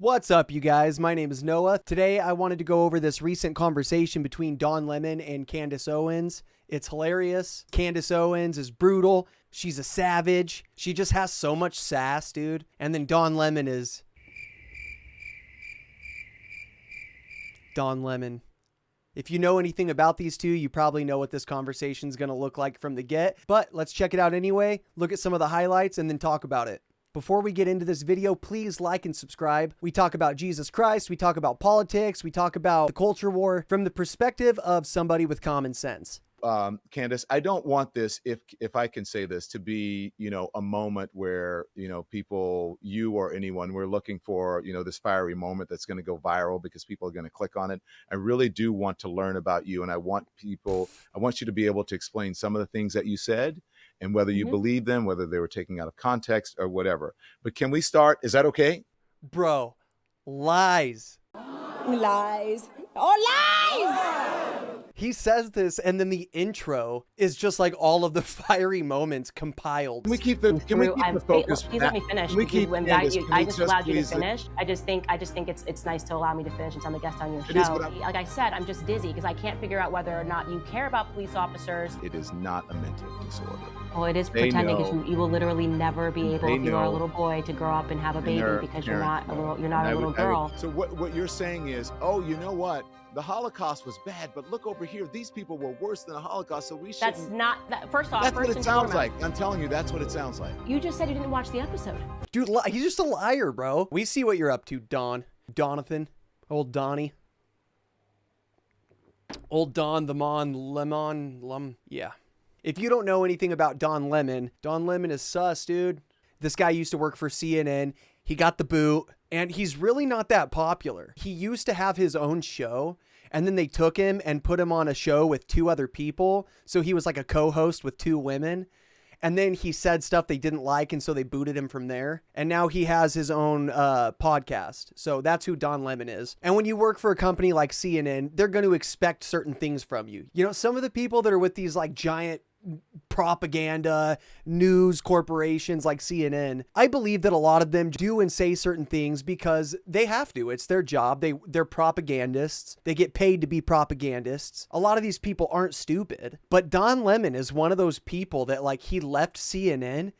What's up, you guys? My name is Noah. Today, I wanted to go over this recent conversation between Don Lemon and Candace Owens. It's hilarious. Candace Owens is brutal. She's a savage. She just has so much sass, dude. And then Don Lemon is... Don Lemon. If you know anything about these two, you probably know what this conversation is going to look like from the get. But let's check it out anyway, look at some of the highlights, and then talk about it. Before we get into this video, please like and subscribe. We talk about Jesus Christ, we talk about politics, we talk about the culture war from the perspective of somebody with common sense. Candace, I don't want this, if I can say this, to be, a moment where, people, you or anyone, we're looking for, this fiery moment that's going to go viral because people are going to click on it. I really do want to learn about you, and I want you to be able to explain some of the things that you said and whether you believe them, whether they were taken out of context or whatever. But can we start? Is that okay? Bro, lies. Lies. Oh, lies! He says this, and then the intro is just like all of the fiery moments compiled. Can we keep the focus? Please let me finish. I just allowed you to finish. I just think it's nice to allow me to finish since I'm a guest on your show. Like I said, I'm just dizzy because I can't figure out whether or not you care about police officers. It is not a mental disorder. Well, it is pretending because you will literally never be able, if you are a little boy, to grow up and have a baby because you're not a little girl. So what you're saying is, oh, you know what? The Holocaust was bad, but look over here. These people were worse than the Holocaust, so we shouldn't. That's not that. First off, that's what it sounds like. I'm telling you, that's what it sounds like. You just said you didn't watch the episode. Dude, he's just a liar, bro. We see what you're up to, Donathan, old Donnie. Old Don, yeah. If you don't know anything about Don Lemon is sus, dude. This guy used to work for CNN. He got the boot, and he's really not that popular. He used to have his own show, and then they took him and put him on a show with two other people. So he was like a co-host with two women. And then he said stuff they didn't like, and so they booted him from there. And now he has his own podcast. So that's who Don Lemon is. And when you work for a company like CNN, they're going to expect certain things from you. You know, some of the people that are with these like giant propaganda news corporations like CNN, I believe that a lot of them do and say certain things because they have to. It's their job. They're propagandists. They get paid to be propagandists. A lot of these people aren't stupid, but Don Lemon is one of those people that like he left CNN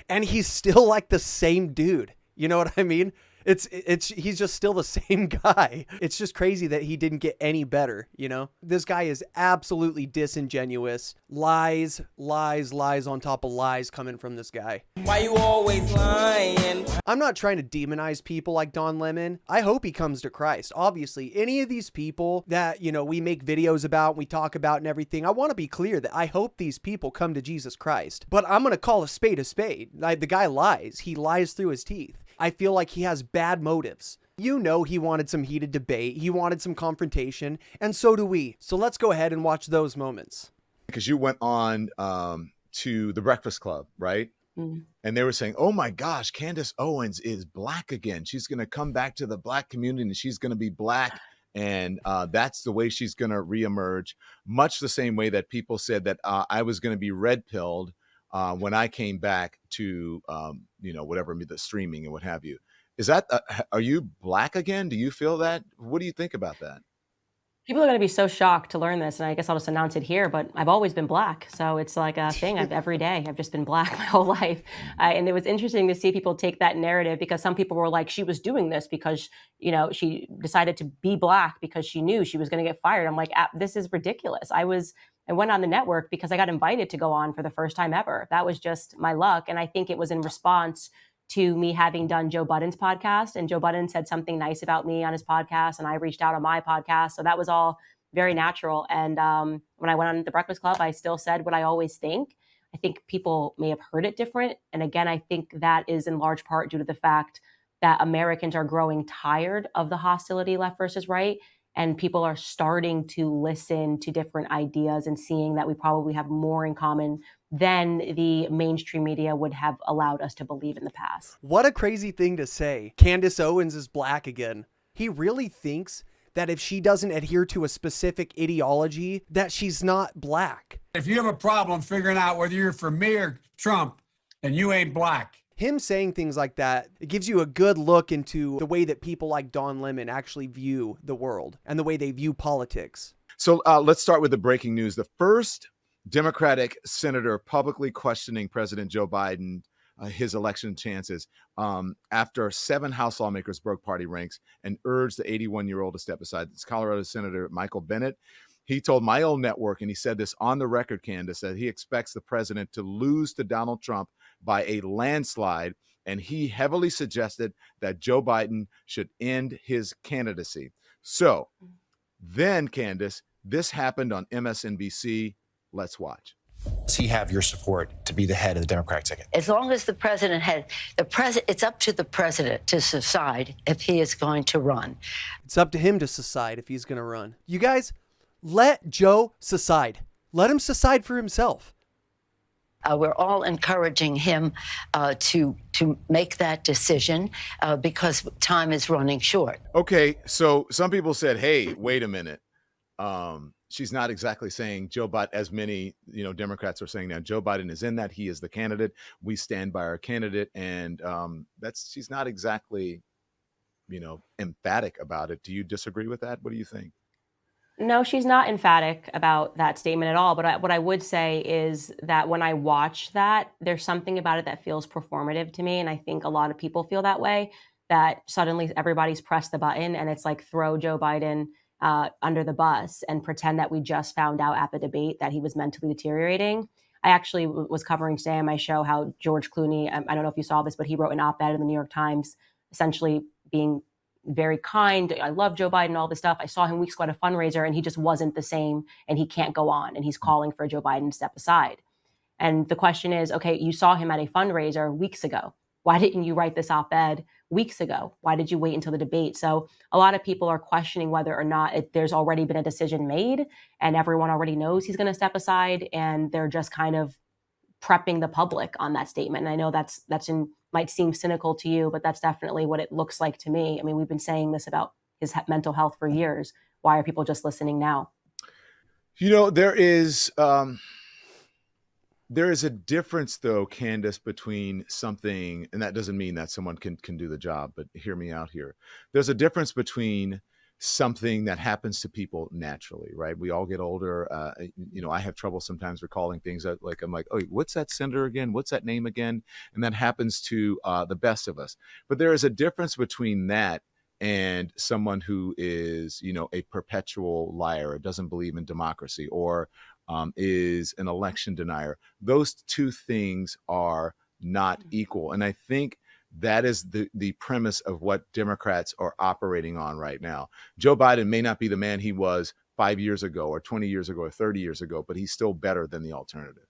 and he's still like the same dude. You know what I mean? He's just still the same guy. It's just crazy that he didn't get any better, you know? This guy is absolutely disingenuous. Lies on top of lies coming from this guy. Why you always lying? I'm not trying to demonize people like Don Lemon. I hope he comes to Christ. Obviously, any of these people that, we make videos about, we talk about and everything, I want to be clear that I hope these people come to Jesus Christ. But I'm going to call a spade a spade. The guy lies. He lies through his teeth. I feel like he has bad motives. He wanted some heated debate. He wanted some confrontation, and so do we. So let's go ahead and watch those moments. Because you went on to the Breakfast Club, right? Mm. And they were saying, oh my gosh, Candace Owens is black again. She's going to come back to the black community and she's going to be black. And that's the way she's going to reemerge. Much the same way that people said that I was going to be red-pilled when I came back to, whatever, the streaming and what have you. Is that, are you black again? Do you feel that? What do you think about that? People are going to be so shocked to learn this, and I guess I'll just announce it here, but I've always been black. So it's like a thing. Every day I've just been black my whole life. And it was interesting to see people take that narrative because some people were like, she was doing this because, she decided to be black because she knew she was going to get fired. I'm like, this is ridiculous. I went on the network because I got invited to go on for the first time ever. That was just my luck. And I think it was in response to me having done Joe Budden's podcast, and Joe Budden said something nice about me on his podcast, and I reached out on my podcast. So that was all very natural. And when I went on the Breakfast Club, I still said what I always think. I think people may have heard it different. And again, I think that is in large part due to the fact that Americans are growing tired of the hostility left versus right. And people are starting to listen to different ideas and seeing that we probably have more in common than the mainstream media would have allowed us to believe in the past. What a crazy thing to say. Candace Owens is black again. He really thinks that if she doesn't adhere to a specific ideology, that she's not black. If you have a problem figuring out whether you're for me or Trump, then you ain't black. him saying things like that, it gives you a good look into the way that people like Don Lemon actually view the world and the way they view politics. So let's start with the breaking news. The first Democratic senator publicly questioning President Joe Biden, his election chances, after 7 House lawmakers broke party ranks and urged the 81-year-old to step aside. It's Colorado Senator Michael Bennet. He told my own network, and he said this on the record, Candace, that he expects the president to lose to Donald Trump by a landslide, and he heavily suggested that Joe Biden should end his candidacy. So then, Candace, this happened on MSNBC. Let's watch. Does he have your support to be the head of the Democratic ticket? As long as the president it's up to the president to decide if he is going to run. It's up to him to decide if he's going to run. You guys, let Joe decide. Let him decide for himself. We're all encouraging him to make that decision because time is running short. Okay, so some people said, hey, wait a minute. She's not exactly saying Joe Biden, as many Democrats are saying now. Joe Biden is in that. He is the candidate. We stand by our candidate. And she's not exactly, emphatic about it. Do you disagree with that? What do you think? No, she's not emphatic about that statement at all. But what I would say is that when I watch that, there's something about it that feels performative to me. And I think a lot of people feel that way, that suddenly everybody's pressed the button and it's like throw Joe Biden under the bus and pretend that we just found out at the debate that he was mentally deteriorating. I actually was covering today on my show how George Clooney, I don't know if you saw this, but he wrote an op-ed in the New York Times, essentially being very kind. I love Joe Biden, all this stuff. I saw him weeks ago at a fundraiser and he just wasn't the same and he can't go on. And he's calling for Joe Biden to step aside. And the question is, okay, you saw him at a fundraiser weeks ago. Why didn't you write this op-ed weeks ago? Why did you wait until the debate? So a lot of people are questioning whether or not there's already been a decision made and everyone already knows he's going to step aside and they're just kind of prepping the public on that statement. And I know might seem cynical to you, but that's definitely what it looks like to me. I mean, we've been saying this about his mental health for years. Why are people just listening now? There is a difference, though, Candace, between something, and that doesn't mean that someone can do the job, but hear me out here. There's a difference between something that happens to people naturally, right? We all get older. I have trouble sometimes recalling things that I'm like, oh, what's that senator again? What's that name again? And that happens to the best of us. But there is a difference between that and someone who is, a perpetual liar or doesn't believe in democracy or is an election denier. Those two things are not equal. And I think that is the premise of what Democrats are operating on right now. Joe Biden may not be the man he was 5 years ago or 20 years ago or 30 years ago, but he's still better than the alternative.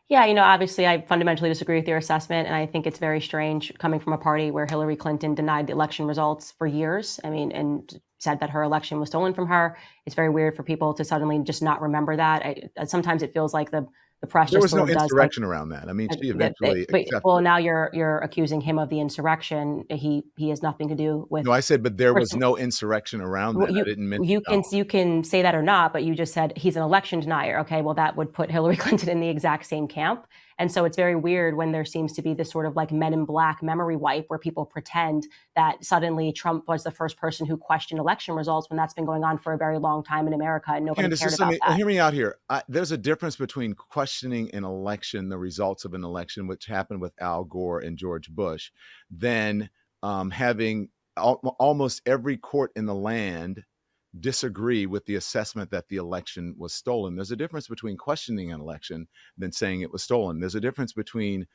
Yeah, obviously I fundamentally disagree with your assessment. And I think it's very strange coming from a party where Hillary Clinton denied the election results for years. And said that her election was stolen from her. It's very weird for people to suddenly just not remember that. Sometimes it feels like the press there just was no sort of insurrection around that. I mean, she eventually accepted. Well, now you're accusing him of the insurrection. He has nothing to do with. No, I said, but there was no insurrection around that. I didn't mention. You can say that or not, but you just said he's an election denier. Okay, well that would put Hillary Clinton in the exact same camp. And so it's very weird when there seems to be this sort of like Men in Black memory wipe where people pretend that suddenly Trump was the first person who questioned election results when that's been going on for a very long time in America and nobody cared about that. Hear me out here. There's a difference between questioning an election, the results of an election, which happened with Al Gore and George Bush, than having almost every court in the land disagree with the assessment that the election was stolen. There's a difference between questioning an election than saying it was stolen. There's a difference between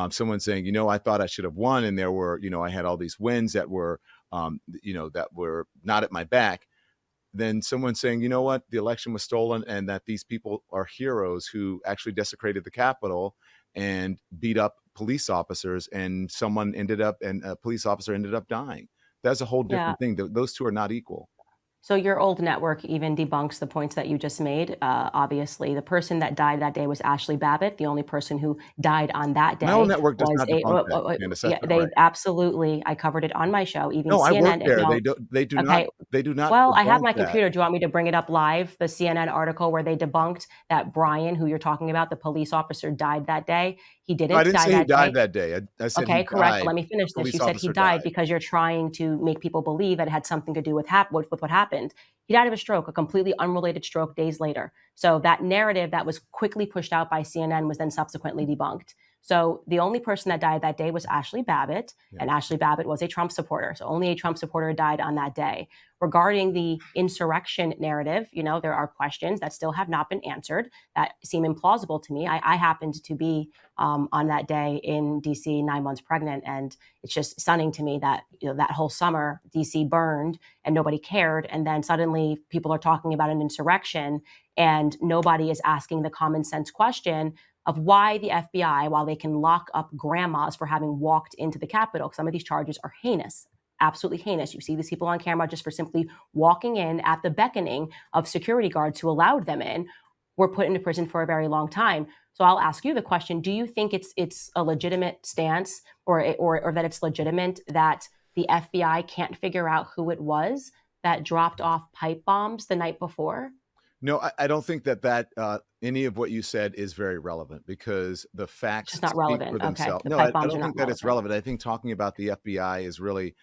someone saying, I thought I should have won, and there were, I had all these wins that were, that were not at my back, than someone saying, you know what, the election was stolen, and that these people are heroes who actually desecrated the Capitol and beat up police officers, and a police officer ended up dying. That's a whole different thing. Those two are not equal. So your old network even debunks the points that you just made. Obviously, the person that died that day was Ashley Babbitt. The only person who died on that My own day network does was not a. debunk that, Candace. That's Yeah, not they right. absolutely. I covered it on my show. Even No, I work CNN there. acknowledged. They do not. Okay. They do not Well, I have debunk my that. computer. Do you want me to bring it up live? The CNN article where they debunked that Brian, who you're talking about, the police officer, died that day. He No, I didn't didn't die say he that died day. that day. I said he Okay, correct. But died. let me A finish this. police You said he officer died died. because you're trying to make people believe that it had something to do with what happened. He died of a stroke, a completely unrelated stroke days later. So that narrative that was quickly pushed out by CNN was then subsequently debunked. So the only person that died that day was Ashley Babbitt, and Ashley Babbitt was a Trump supporter. So only a Trump supporter died on that day. Regarding the insurrection narrative, there are questions that still have not been answered that seem implausible to me. I happened to be on that day in DC, 9 months pregnant, and it's just stunning to me that that whole summer DC burned and nobody cared, and then suddenly people are talking about an insurrection and nobody is asking the common sense question of why the FBI, while they can lock up grandmas for having walked into the Capitol, some of these charges are heinous, absolutely heinous. You see these people on camera just for simply walking in at the beckoning of security guards who allowed them in, were put into prison for a very long time. So I'll ask you the question: do you think it's a legitimate stance, or that it's legitimate that the FBI can't figure out who it was that dropped off pipe bombs the night before? No, I don't think that any of what you said is very relevant, because the It's facts just not speak for relevant. Okay, themselves. the No, pipe I bombs don't are not think that it's relevant. relevant. I think talking about the FBI is really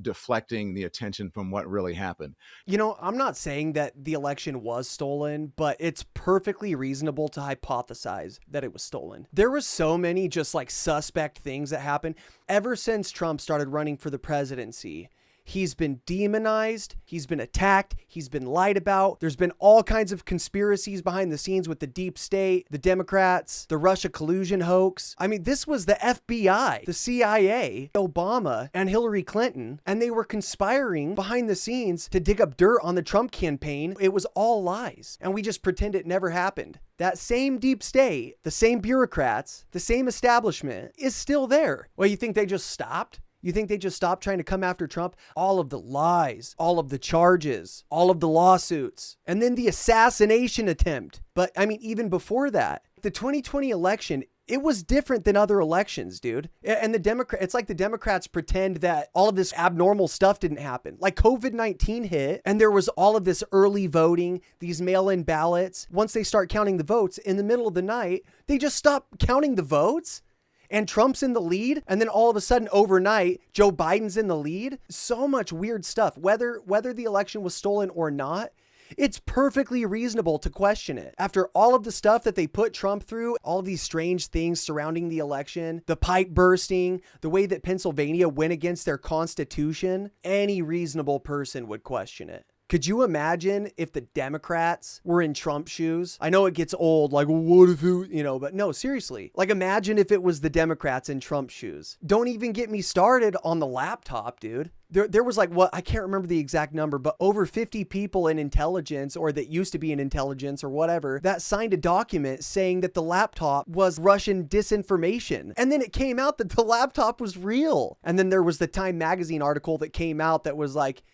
deflecting the attention from what really happened. I'm not saying that the election was stolen, but it's perfectly reasonable to hypothesize that it was stolen. There were so many just like suspect things that happened ever since Trump started running for the presidency. He's been demonized. He's been attacked. He's been lied about. There's been all kinds of conspiracies behind the scenes with the deep state, the Democrats, the Russia collusion hoax. I mean, this was the FBI, the CIA, Obama, and Hillary Clinton, and they were conspiring behind the scenes to dig up dirt on the Trump campaign. It was all lies, and we just pretend it never happened. That same deep state, the same bureaucrats, the same establishment is still there. Well, you think they just stopped? You think they just stopped trying to come after Trump? All of the lies, all of the charges, all of the lawsuits, and then the assassination attempt. But I mean, even before that, the 2020 election, it was different than other elections, dude. And it's like the Democrats pretend that all of this abnormal stuff didn't happen. Like COVID-19 hit, and there was all of this early voting, these mail-in ballots. Once they start counting the votes in the middle of the night, they just stop counting the votes. And Trump's in the lead, and then all of a sudden overnight, Joe Biden's in the lead. So much weird stuff. Whether the election was stolen or not, it's perfectly reasonable to question it. After all of the stuff that they put Trump through, all of these strange things surrounding the election, the pipe bursting, the way that Pennsylvania went against their constitution, any reasonable person would question it. Could you imagine if the Democrats were in Trump's shoes? I know it gets old, like, what if it, but no, seriously. Like, imagine if it was the Democrats in Trump's shoes. Don't even get me started on the laptop, dude. There was like, I can't remember the exact number, but over 50 people in intelligence, or that used to be in intelligence or whatever, that signed a document saying that the laptop was Russian disinformation. And then it came out that the laptop was real. And then there was the Time magazine article that came out that was like,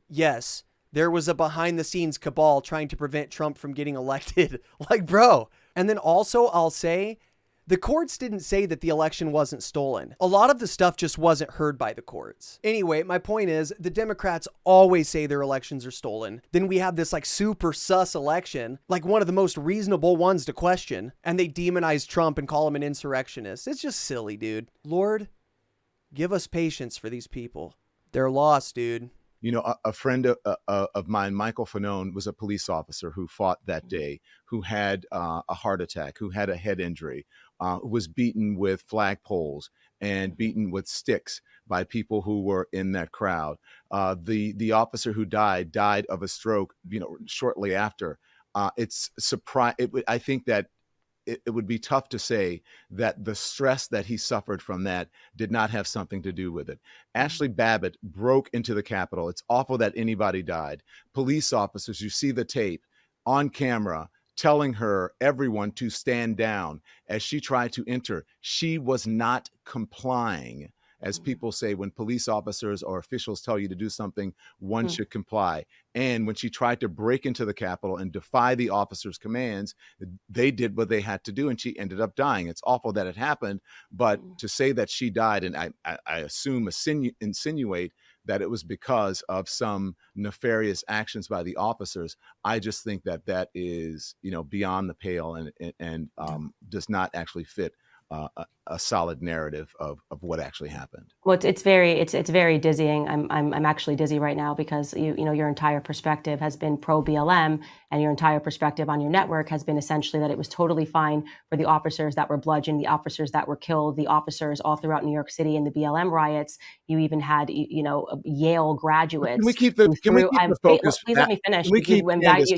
yes, there was a behind the scenes cabal trying to prevent Trump from getting elected. Like, bro. And then also I'll say the courts didn't say that the election wasn't stolen. A lot of the stuff just wasn't heard by the courts. Anyway, my point is the Democrats always say their elections are stolen. Then we have this like super sus election, like one of the most reasonable ones to question. And they demonize Trump and call him an insurrectionist. It's just silly, dude. Lord, give us patience for these people. They're lost, dude. A friend of mine, Michael Fanone, was a police officer who fought that day, who had a heart attack, who had a head injury, was beaten with flagpoles and beaten with sticks by people who were in that crowd. The officer who died of a stroke, shortly after. It's surprise. I think that it would be tough to say that the stress that he suffered from that did not have something to do with it. Ashley Babbitt broke into the Capitol. It's awful that anybody died. Police officers, you see the tape on camera, telling everyone to stand down as she tried to enter. She was not complying. as people say, when police officers or officials tell you to do something, one should comply. And when she tried to break into the Capitol and defy the officers' commands, they did what they had to do, and she ended up dying. It's awful that it happened, but to say that she died, and I assume insinuate that it was because of some nefarious actions by the officers, I just think that that is, beyond the pale and does not actually fit a solid narrative of what actually happened. Well, it's very dizzying. I'm actually dizzy right now because your entire perspective has been pro BLM, and your entire perspective on your network has been essentially that it was totally fine for the officers that were bludgeoned, the officers that were killed, the officers all throughout New York City in the BLM riots. You even had Yale graduates. Can we keep the focus? Please let me finish.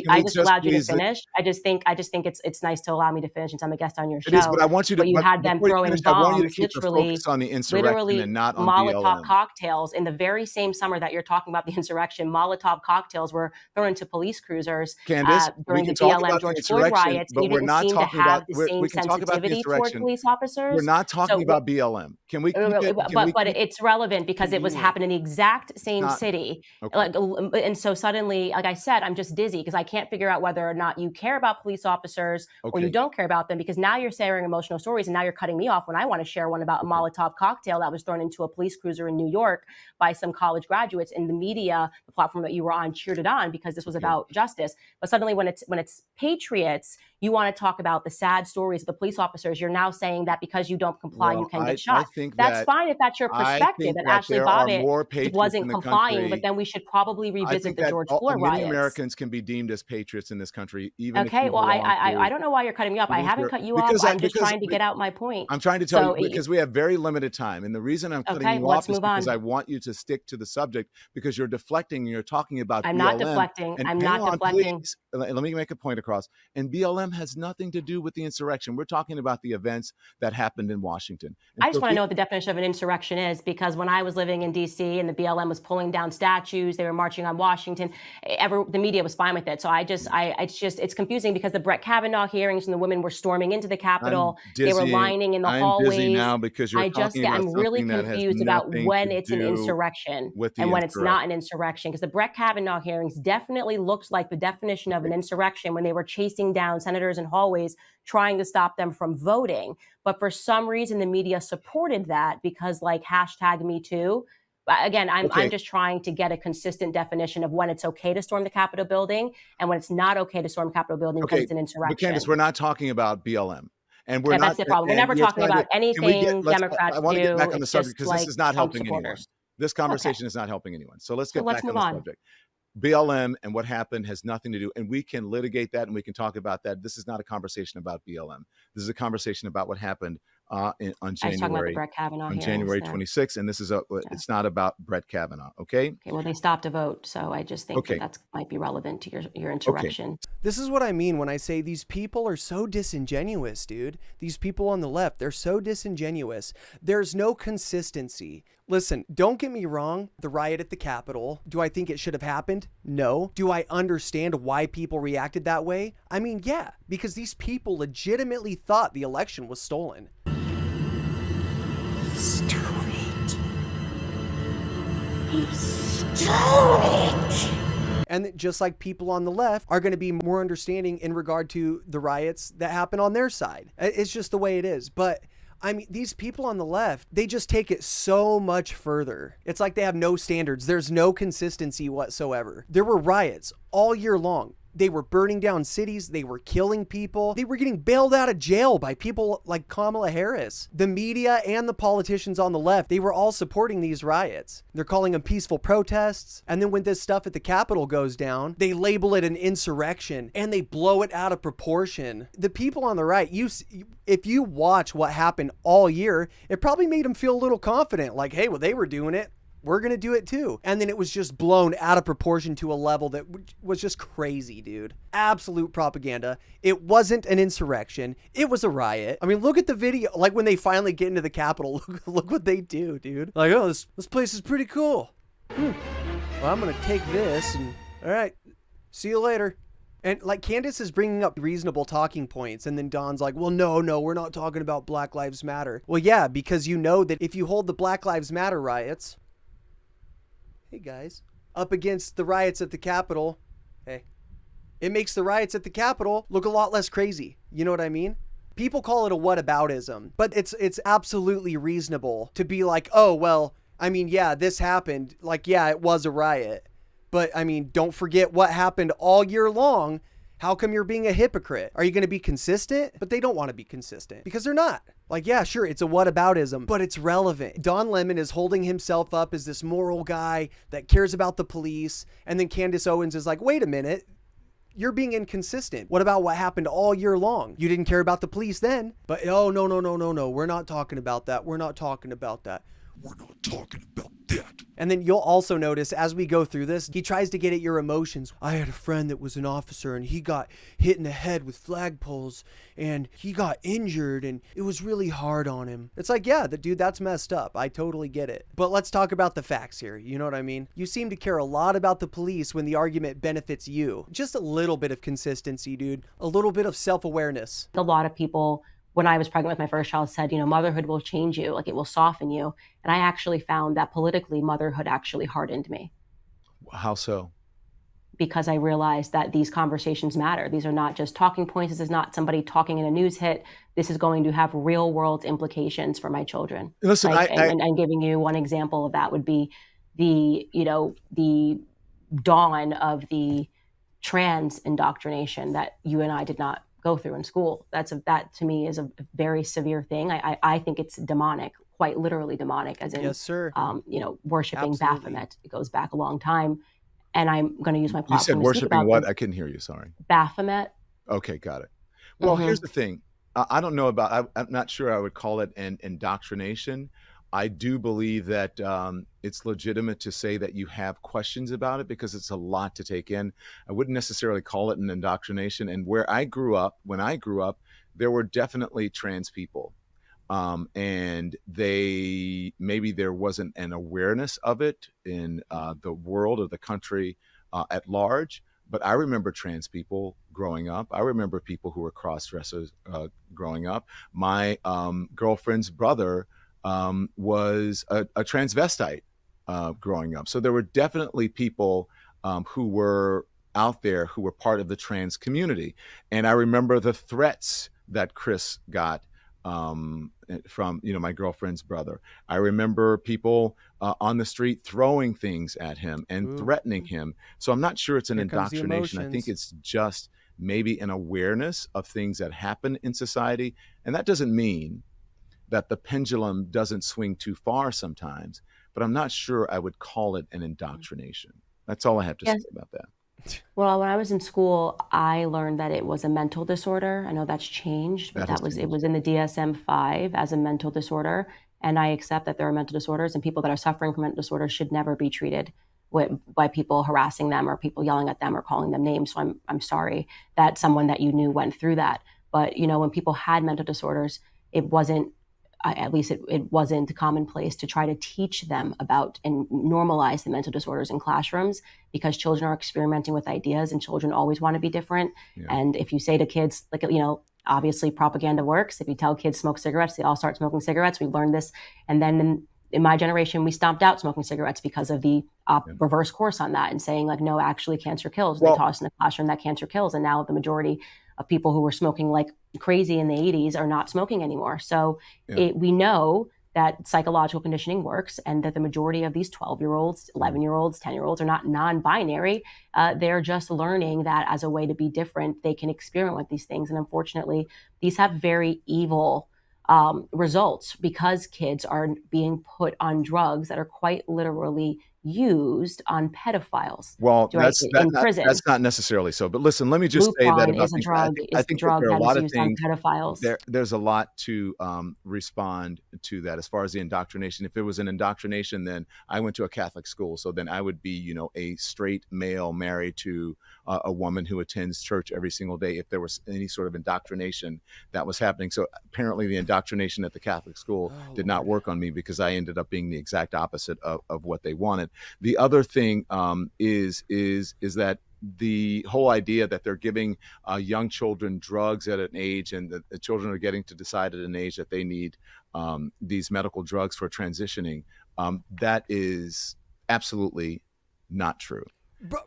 I just allowed you to finish. I just think it's nice to allow me to finish since I'm a guest on your show. It is, but I want you to. But you had them throwing I want you to bombs, keep the focus on the insurrection and not on Molotov BLM. cocktails in the very same summer that you're talking about the insurrection. Molotov cocktails were thrown into police cruisers Candace, during the BLM George Floyd riots. But You we're didn't not seem to talking have about. the We same can talk about the sensitivity toward insurrection. police officers. We're not talking about BLM. Can we? But it's relevant because it was happening in the exact same city. Okay. And so suddenly, like I said, I'm just dizzy because I can't figure out whether or not you care about police officers or you don't care about them, because now you're sharing emotional stories and now you're cutting me off when I want to share one about a Molotov cocktail that was thrown into a police cruiser in New York by some college graduates, and the media, the platform that you were on, cheered it on because this was about justice. But suddenly when it's patriots, you want to talk about the sad stories of the police officers. You're now saying that because you don't comply, you can get shot. I think that's fine if that's your perspective. And Ashley Bobbitt wasn't complying, but then we should probably revisit the George Floyd riots. Many Americans can be deemed as patriots in this country, even okay. If well, I don't know why you're cutting me off. I haven't cut you off. I'm just trying to get out my point. I'm trying to tell you because we have very limited time, and the reason I'm cutting you off is because I want you to stick to the subject, because you're deflecting and you're talking about I'm BLM. not deflecting. I'm not deflecting. Please. Let me make a point across. And BLM has nothing to do with the insurrection. We're talking about the events that happened in Washington. And I just want to know what the definition of an insurrection is, because when I was living in D.C. and the BLM was pulling down statues, they were marching on Washington, the media was fine with it. So it's confusing because the Brett Kavanaugh hearings and the women were storming into the Capitol. They were lining in the hallways. I'm dizzy now because I'm really confused about when it's an insurrection and when it's not an insurrection, because the Brett Kavanaugh hearings definitely looked like the definition of an insurrection when they were chasing down senators in hallways trying to stop them from voting. But for some reason, the media supported that because #MeToo. Again, I'm just trying to get a consistent definition of when it's okay to storm the Capitol building and when it's not okay to storm the Capitol building because it's an insurrection. But Candace, we're not talking about BLM. And we're yeah, not. That's the problem. We're never talking about anything Democrats do. I want to get back on the subject because this is not Trump helping supporters. anyone. This conversation is not helping anyone. So let's get back on move the on. subject. BLM and what happened has nothing to do, and we can litigate that and we can talk about that. This is not a conversation about BLM. This is a conversation about what happened on January 26th, and this is it's not about Brett Kavanaugh. Okay. Well, they stopped a vote, so I just think that might be relevant to your insurrection. This is what I mean when I say these people are so disingenuous, dude. These people on the left, they're so disingenuous. There's no consistency. Listen, don't get me wrong. The riot at the Capitol, do I think it should have happened? No. Do I understand why people reacted that way? I mean, yeah, because these people legitimately thought the election was stolen. Stole it. He stole it. And just like people on the left are going to be more understanding in regard to the riots that happen on their side. It's just the way it is. But I mean, these people on the left, they just take it so much further. It's like they have no standards. There's no consistency whatsoever. There were riots all year long. They were burning down cities. They were killing people. They were getting bailed out of jail by people like Kamala Harris. The media and the politicians on the left, they were all supporting these riots. They're calling them peaceful protests. And then when this stuff at the Capitol goes down, they label it an insurrection and they blow it out of proportion. The people on the right, if you watch what happened all year, it probably made them feel a little confident. Like, hey, well, they were doing it. We're going to do it too. And then it was just blown out of proportion to a level that was just crazy, dude. Absolute propaganda. It wasn't an insurrection. It was a riot. I mean, look at the video. Like when they finally get into the Capitol, look what they do, dude. Like, oh, this place is pretty cool. Well, I'm going to take this and all right, see you later. And like Candace is bringing up reasonable talking points, and then Don's like, well, no, we're not talking about Black Lives Matter. Well, yeah, because you know that if you hold the Black Lives Matter riots, hey guys, up against the riots at the Capitol, hey, it makes the riots at the Capitol look a lot less crazy. You know what I mean? People call it a whataboutism, but it's absolutely reasonable to be like, oh, well, I mean, yeah, this happened. Like, yeah, it was a riot. But I mean, don't forget what happened all year long. How come you're being a hypocrite? Are you going to be consistent? But they don't want to be consistent because they're not. Like, yeah, sure, it's a whataboutism, but it's relevant. Don Lemon is holding himself up as this moral guy that cares about the police. And then Candace Owens is like, wait a minute. You're being inconsistent. What about what happened all year long? You didn't care about the police then. But oh, no. We're not talking about that. We're not talking about that. We're not talking about that. And then you'll also notice as we go through this, he tries to get at your emotions. I had a friend that was an officer and he got hit in the head with flagpoles and he got injured and it was really hard on him. It's like, yeah, dude, that's messed up. I totally get it. But let's talk about the facts here. You know what I mean? You seem to care a lot about the police when the argument benefits you. Just a little bit of consistency, dude. A little bit of self-awareness. A lot of people, when I was pregnant with my first child, said, motherhood will change you, like it will soften you. And I actually found that politically, motherhood actually hardened me. How so? Because I realized that these conversations matter. These are not just talking points. This is not somebody talking in a news hit. This is going to have real world implications for my children. Listen, and giving you one example of that would be the dawn of the trans indoctrination that you and I did not go through in school. That to me is a very severe thing. I think it's demonic, quite literally demonic, as in, yes, sir. Worshiping Absolutely. Baphomet. It goes back a long time. And I'm going to use my platform. You said worshiping what? I couldn't hear you. Sorry. Baphomet. Okay, got it. Well, here's the thing. I don't know about, I'm not sure I would call it an indoctrination. I do believe that it's legitimate to say that you have questions about it because it's a lot to take in. I wouldn't necessarily call it an indoctrination. And when I grew up, there were definitely trans people. And maybe there wasn't an awareness of it in the world or the country at large. But I remember trans people growing up. I remember people who were cross-dressers growing up. My girlfriend's brother was a transvestite growing up. So there were definitely people who were out there who were part of the trans community. And I remember the threats that Chris got from my girlfriend's brother. I remember people on the street throwing things at him and threatening him. So I'm not sure it's an indoctrination. I think it's just maybe an awareness of things that happen in society. And that doesn't mean that the pendulum doesn't swing too far sometimes, but I'm not sure I would call it an indoctrination. That's all I have to say about that. Well, when I was in school, I learned that it was a mental disorder. I know that's changed, but it was in the DSM-5 as a mental disorder. And I accept that there are mental disorders, and people that are suffering from mental disorders should never be treated by people harassing them or people yelling at them or calling them names. So I'm sorry that someone that you knew went through that. But when people had mental disorders, it wasn't it wasn't commonplace to try to teach them about and normalize the mental disorders in classrooms, because children are experimenting with ideas and children always want to be different. Yeah. And if you say to kids, obviously propaganda works. If you tell kids smoke cigarettes, they all start smoking cigarettes. We learned this. And then in my generation, we stomped out smoking cigarettes because of the reverse course on that and saying no, actually cancer kills. They taught us in the classroom that cancer kills. And now the majority of people who were smoking like crazy in the 80s are not smoking anymore. So we know that psychological conditioning works, and that the majority of these 12-year-olds, 11-year-olds, 10-year-olds are not non-binary. They're just learning that as a way to be different, they can experiment with these things. And unfortunately, these have very evil results because kids are being put on drugs that are quite literally used on pedophiles. Well, that's not necessarily so. But listen, let me just say that about is a drug. I think that there are a lot of things. Pedophiles. There's a lot to respond to that as far as the indoctrination. If it was an indoctrination, then I went to a Catholic school, so then I would be, a straight male married to a woman who attends church every single day. If there was any sort of indoctrination that was happening, so apparently the indoctrination at the Catholic school did not work on me, because I ended up being the exact opposite of what they wanted. The other thing is that the whole idea that they're giving young children drugs at an age, and the children are getting to decide at an age that they need these medical drugs for transitioning, that is absolutely not true.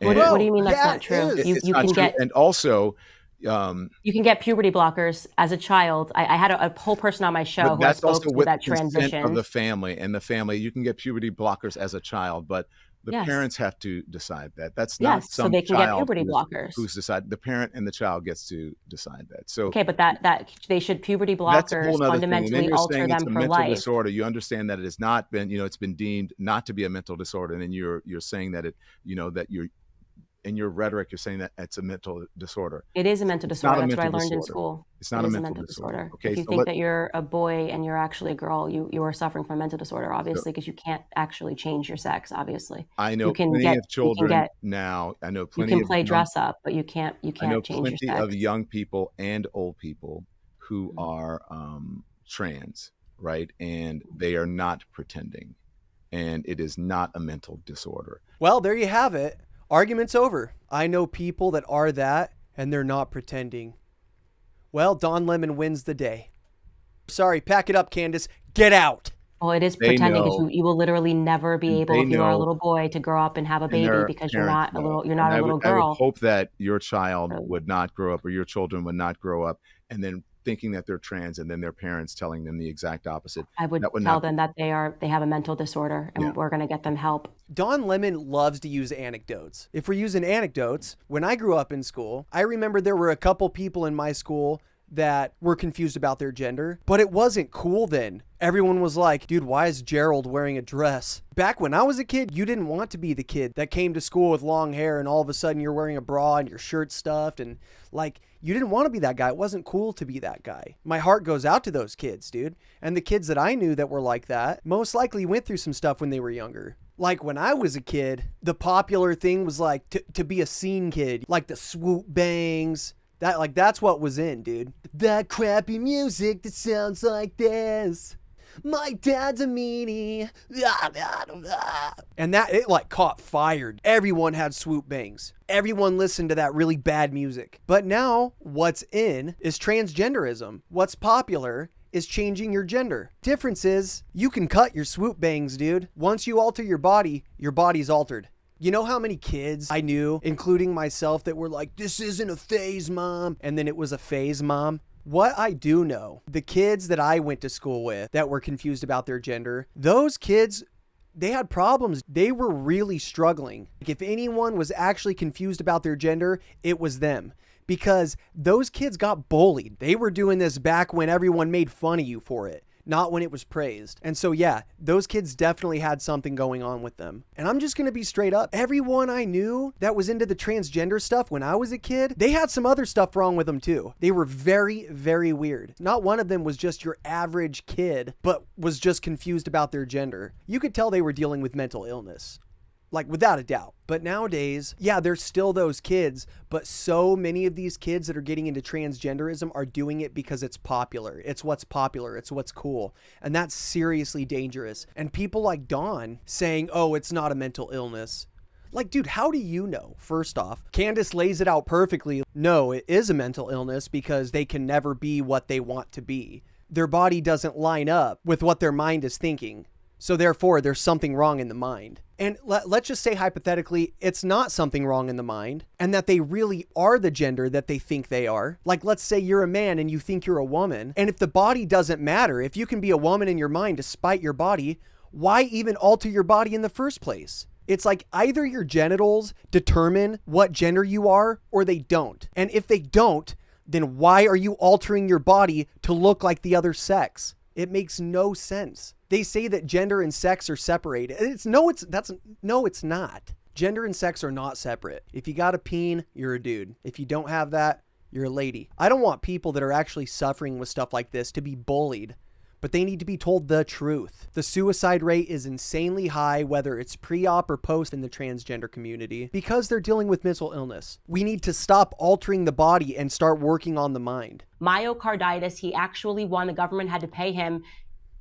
What do you mean that's not true? It's not true. And also, you can get puberty blockers as a child. I had a whole person on my show who I spoke to that transition of the family, and the family. You can get puberty blockers as a child, but the parents have to decide that. That's not some so they can child get puberty blockers. Who's decided. The parent and the child gets to decide that. So okay, but that they should puberty blockers fundamentally alter them for life. Disorder. You understand that it has not been, it's been deemed not to be a mental disorder, and then you're saying that that you're. In your rhetoric, you're saying that it's a mental disorder. It is a mental disorder. That's what I learned in school. It's not a mental disorder. Okay, if you think that you're a boy and you're actually a girl, you are suffering from a mental disorder, obviously, because you can't actually change your sex, obviously. I know plenty of children now. I know plenty you can play dress up, but you can't change your sex. I know plenty of young people and old people who are trans, right? And they are not pretending. And it is not a mental disorder. Well, there you have it. Argument's over. I know people that are that, and they're not pretending. Well, Don Lemon wins the day. Sorry, pack it up, Candace. Get out. Well, it is pretending, because you will literally never be able, if you are a little boy, to grow up and have a baby, because you're not a little girl. I would hope that your child would not grow up, or your children would not grow up, and then thinking that they're trans, and then their parents telling them the exact opposite. I would tell them that they have a mental disorder, and we're going to get them help. Don Lemon loves to use anecdotes. If we're using anecdotes, when I grew up in school, I remember there were a couple people in my school that were confused about their gender, but it wasn't cool then. Everyone was like, dude, why is Gerald wearing a dress? Back when I was a kid, you didn't want to be the kid that came to school with long hair and all of a sudden you're wearing a bra and your shirt stuffed, and you didn't want to be that guy. It wasn't cool to be that guy. My heart goes out to those kids, dude. And the kids that I knew that were like that most likely went through some stuff when they were younger. Like when I was a kid, the popular thing was to be a scene kid, like the swoop bangs. That's what was in, dude. That crappy music that sounds like this. My dad's a meanie. And that, it caught fire. Everyone had swoop bangs. Everyone listened to that really bad music. But now what's in is transgenderism. What's popular is changing your gender. Difference is you can cut your swoop bangs, dude. Once you alter your body's altered. You know how many kids I knew, including myself, that were like, this isn't a phase, mom. And then it was a phase, mom. What I do know, the kids that I went to school with that were confused about their gender, those kids, they had problems. They were really struggling. If anyone was actually confused about their gender, it was them. Because those kids got bullied. They were doing this back when everyone made fun of you for it, not when it was praised. And so, yeah, those kids definitely had something going on with them. And I'm just going to be straight up. Everyone I knew that was into the transgender stuff when I was a kid, they had some other stuff wrong with them too. They were very, very weird. Not one of them was just your average kid, but was just confused about their gender. You could tell they were dealing with mental illness. Without a doubt. But nowadays, yeah, there's still those kids, but so many of these kids that are getting into transgenderism are doing it because it's popular. It's what's popular. It's what's cool. And that's seriously dangerous. And people like Dawn saying, oh, it's not a mental illness. Dude, how do you know? First off, Candace lays it out perfectly. No, it is a mental illness because they can never be what they want to be. Their body doesn't line up with what their mind is thinking. So therefore, there's something wrong in the mind. And let's just say hypothetically, it's not something wrong in the mind and that they really are the gender that they think they are. Let's say you're a man and you think you're a woman. And if the body doesn't matter, if you can be a woman in your mind despite your body, why even alter your body in the first place? It's either your genitals determine what gender you are or they don't. And if they don't, then why are you altering your body to look like the other sex? It makes no sense. They say that gender and sex are separated. It's not. Gender and sex are not separate. If you got a peen, you're a dude. If you don't have that, you're a lady. I don't want people that are actually suffering with stuff like this to be bullied, but they need to be told the truth. The suicide rate is insanely high, whether it's pre-op or post in the transgender community, because they're dealing with mental illness. We need to stop altering the body and start working on the mind. Myocarditis, he actually won. The government had to pay him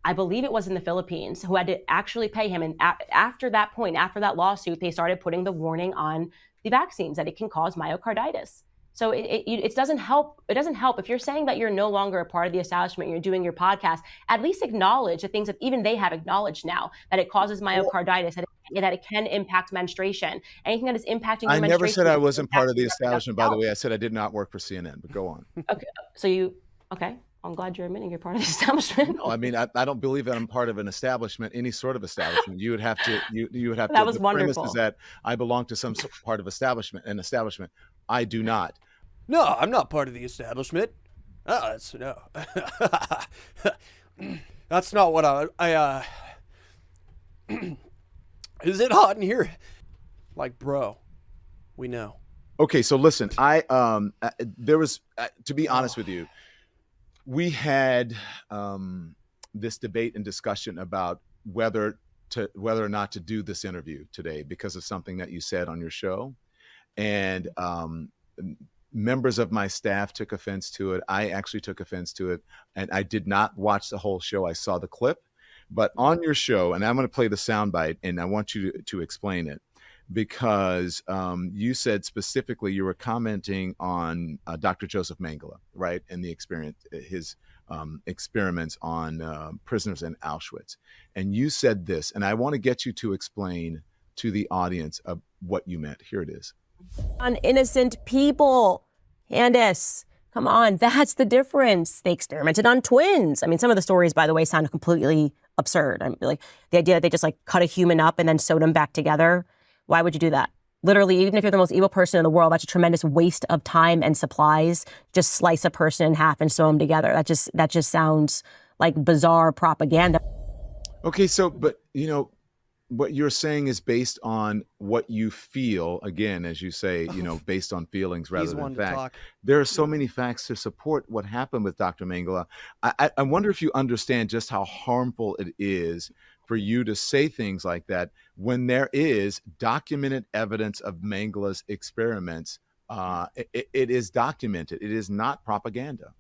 I believe it was in the Philippines, who had to actually pay him. And after that point, after that lawsuit, they started putting the warning on the vaccines that it can cause myocarditis. So it doesn't help. It doesn't help if you're saying that you're no longer a part of the establishment, you're doing your podcast, at least acknowledge the things that even they have acknowledged now, that it causes myocarditis, that it can impact menstruation. Anything that is impacting your menstruation. I never said I wasn't part of the establishment, by the way. I said I did not work for CNN, but go on. Okay. So okay. I'm glad you're admitting you're part of the establishment. No, I mean, I don't believe that I'm part of an establishment, any sort of establishment. You would have to, you would have that to. Was the wonderful. premise is that I belong to some part of an establishment. I do not. No, I'm not part of the establishment. No. That's not what I Is it hot in here? Like, bro, we know. Okay, so listen, there was, to be honest with you, we had this debate and discussion about whether or not to do this interview today because of something that you said on your show, and members of my staff took offense to it. I actually took offense to it, and I did not watch the whole show. I saw the clip, but on your show, and I'm going to play the soundbite, and I want you to explain it, because you said specifically you were commenting on Dr. Joseph Mengele, right, and his experiments on prisoners in Auschwitz. And you said this, and I want to get you to explain to the audience of what you meant. Here it is. On innocent people. Candace, come on, that's the difference. They experimented on twins. I mean, some of the stories, by the way, sound completely absurd. I'm like, the idea that they just like cut a human up and then sewed them back together. Why would you do that? Literally, even if you're the most evil person in the world, that's a tremendous waste of time and supplies. Just slice a person in half and sew them together. That just sounds like bizarre propaganda. Okay, so, but you know, what you're saying is based on what you feel, again, as you say, you know, based on feelings rather than facts. There are so many facts to support what happened with Dr. Mengele. I wonder if you understand just how harmful it is for you to say things like that when there is documented evidence of Mengele's experiments. It is documented. It is not propaganda.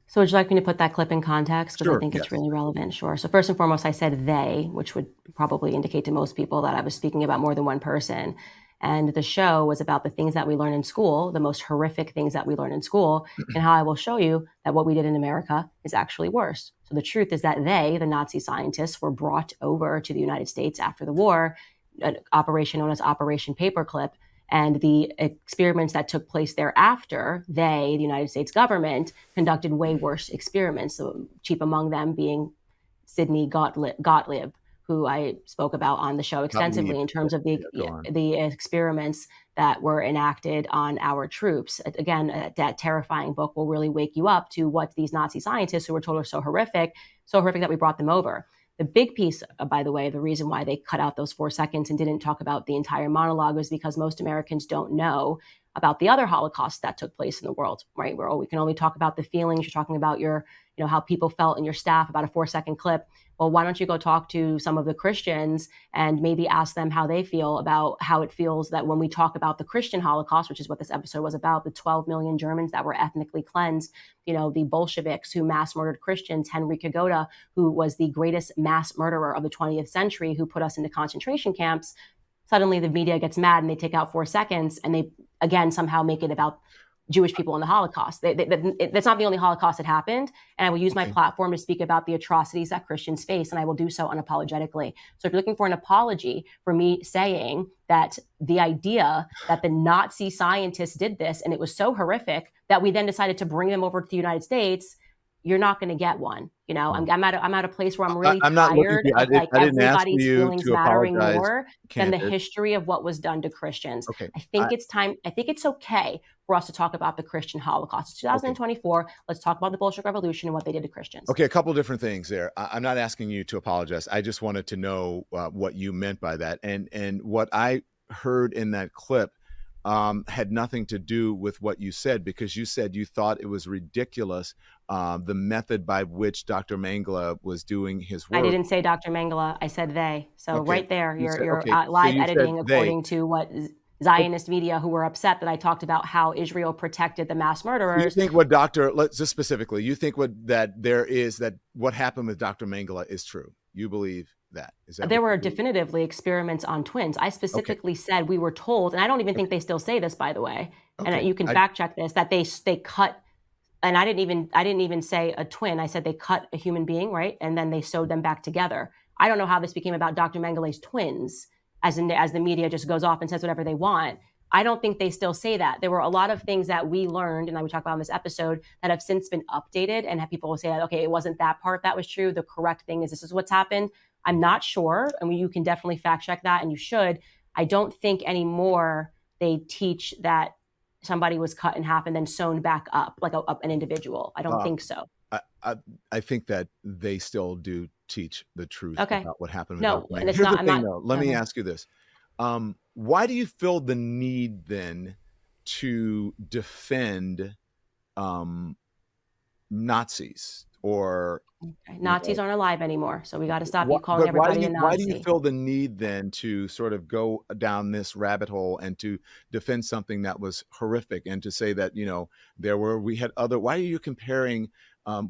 So would you like me to put that clip in context? Because Sure, I think it's yes. really relevant. Sure. So first and foremost, I said they, which would probably indicate to most people that I was speaking about more than one person. And the show was about the things that we learn in school, the most horrific things that we learn in school, and how I will show you that what we did in America is actually worse. So the truth is that they, the Nazi scientists, were brought over to the United States after the war, an operation known as Operation Paperclip. And the experiments that took place thereafter, the United States government, conducted way worse experiments, so chief among them being Sidney Gottlieb, who I spoke about on the show extensively in terms of the experiments that were enacted on our troops. Again, that terrifying book will really wake you up to what these Nazi scientists, who were told are so horrific that we brought them over. The big piece, by the way, the reason why they cut out those 4 seconds and didn't talk about the entire monologue was because most Americans don't know about the other Holocaust that took place in the world, right? We can only talk about the feelings. You're talking about how people felt and your staff about a 4-second clip. Well, why don't you go talk to some of the Christians and maybe ask them how they feel about how it feels that when we talk about the Christian Holocaust, which is what this episode was about, the 12 million Germans that were ethnically cleansed, the Bolsheviks who mass murdered Christians, Henry Kagoda, who was the greatest mass murderer of the 20th century, who put us into concentration camps. Suddenly the media gets mad and they take out 4 seconds and they, again, somehow make it about Jewish people in the Holocaust. That's not the only Holocaust that happened. And I will use my platform to speak about the atrocities that Christians face, and I will do so unapologetically. So if you're looking for an apology for me saying that the idea that the Nazi scientists did this and it was so horrific that we then decided to bring them over to the United States, you're not going to get one. I'm at a place where I'm really tired of everybody's feelings mattering more than the history of what was done to Christians. Okay. I think it's time. I think it's okay for us to talk about the Christian Holocaust. It's 2024. Okay. Let's talk about the Bolshevik Revolution and what they did to Christians. Okay, a couple of different things there. I'm not asking you to apologize. I just wanted to know what you meant by that. And what I heard in that clip had nothing to do with what you said, because you said you thought it was ridiculous, the method by which Dr. Mengele was doing his work. I didn't say Dr. Mengele. I said they. So right there, you're live editing according to what Zionist media who were upset that I talked about how Israel protected the mass You murderers. think let's just specifically, you think what happened with Dr. Mengele is true? You believe that? Is that There what were you believe? definitively experiments on twins. I specifically said we were told, and I don't even think they still say this, by the way, Okay. and you can fact check this, that they cut, and I didn't even say a twin. I said they cut a human being, right, and then they sewed them back together. I don't know how this became about Dr. Mengele's twins, as the media just goes off and says whatever they want. I don't think they still say that. There were a lot of things that we learned, and I would talk about in this episode, that have since been updated, and have people will say that, okay, it wasn't that part that was true. The correct thing is this is what's happened. I'm not sure. I mean, you can definitely fact check that, and you should. I don't think anymore they teach that somebody was cut in half and then sewn back up like an individual. I don't think so. I think that they still do teach the truth Okay. about what happened. No, and it's Here's not. the thing, though. Let me ask you this: why do you feel the need then to defend Nazis or? Nazis aren't alive anymore, so we got to stop you calling everybody a Nazi. Why do you feel the need then to sort of go down this rabbit hole and to defend something that was horrific and to say that, why are you comparing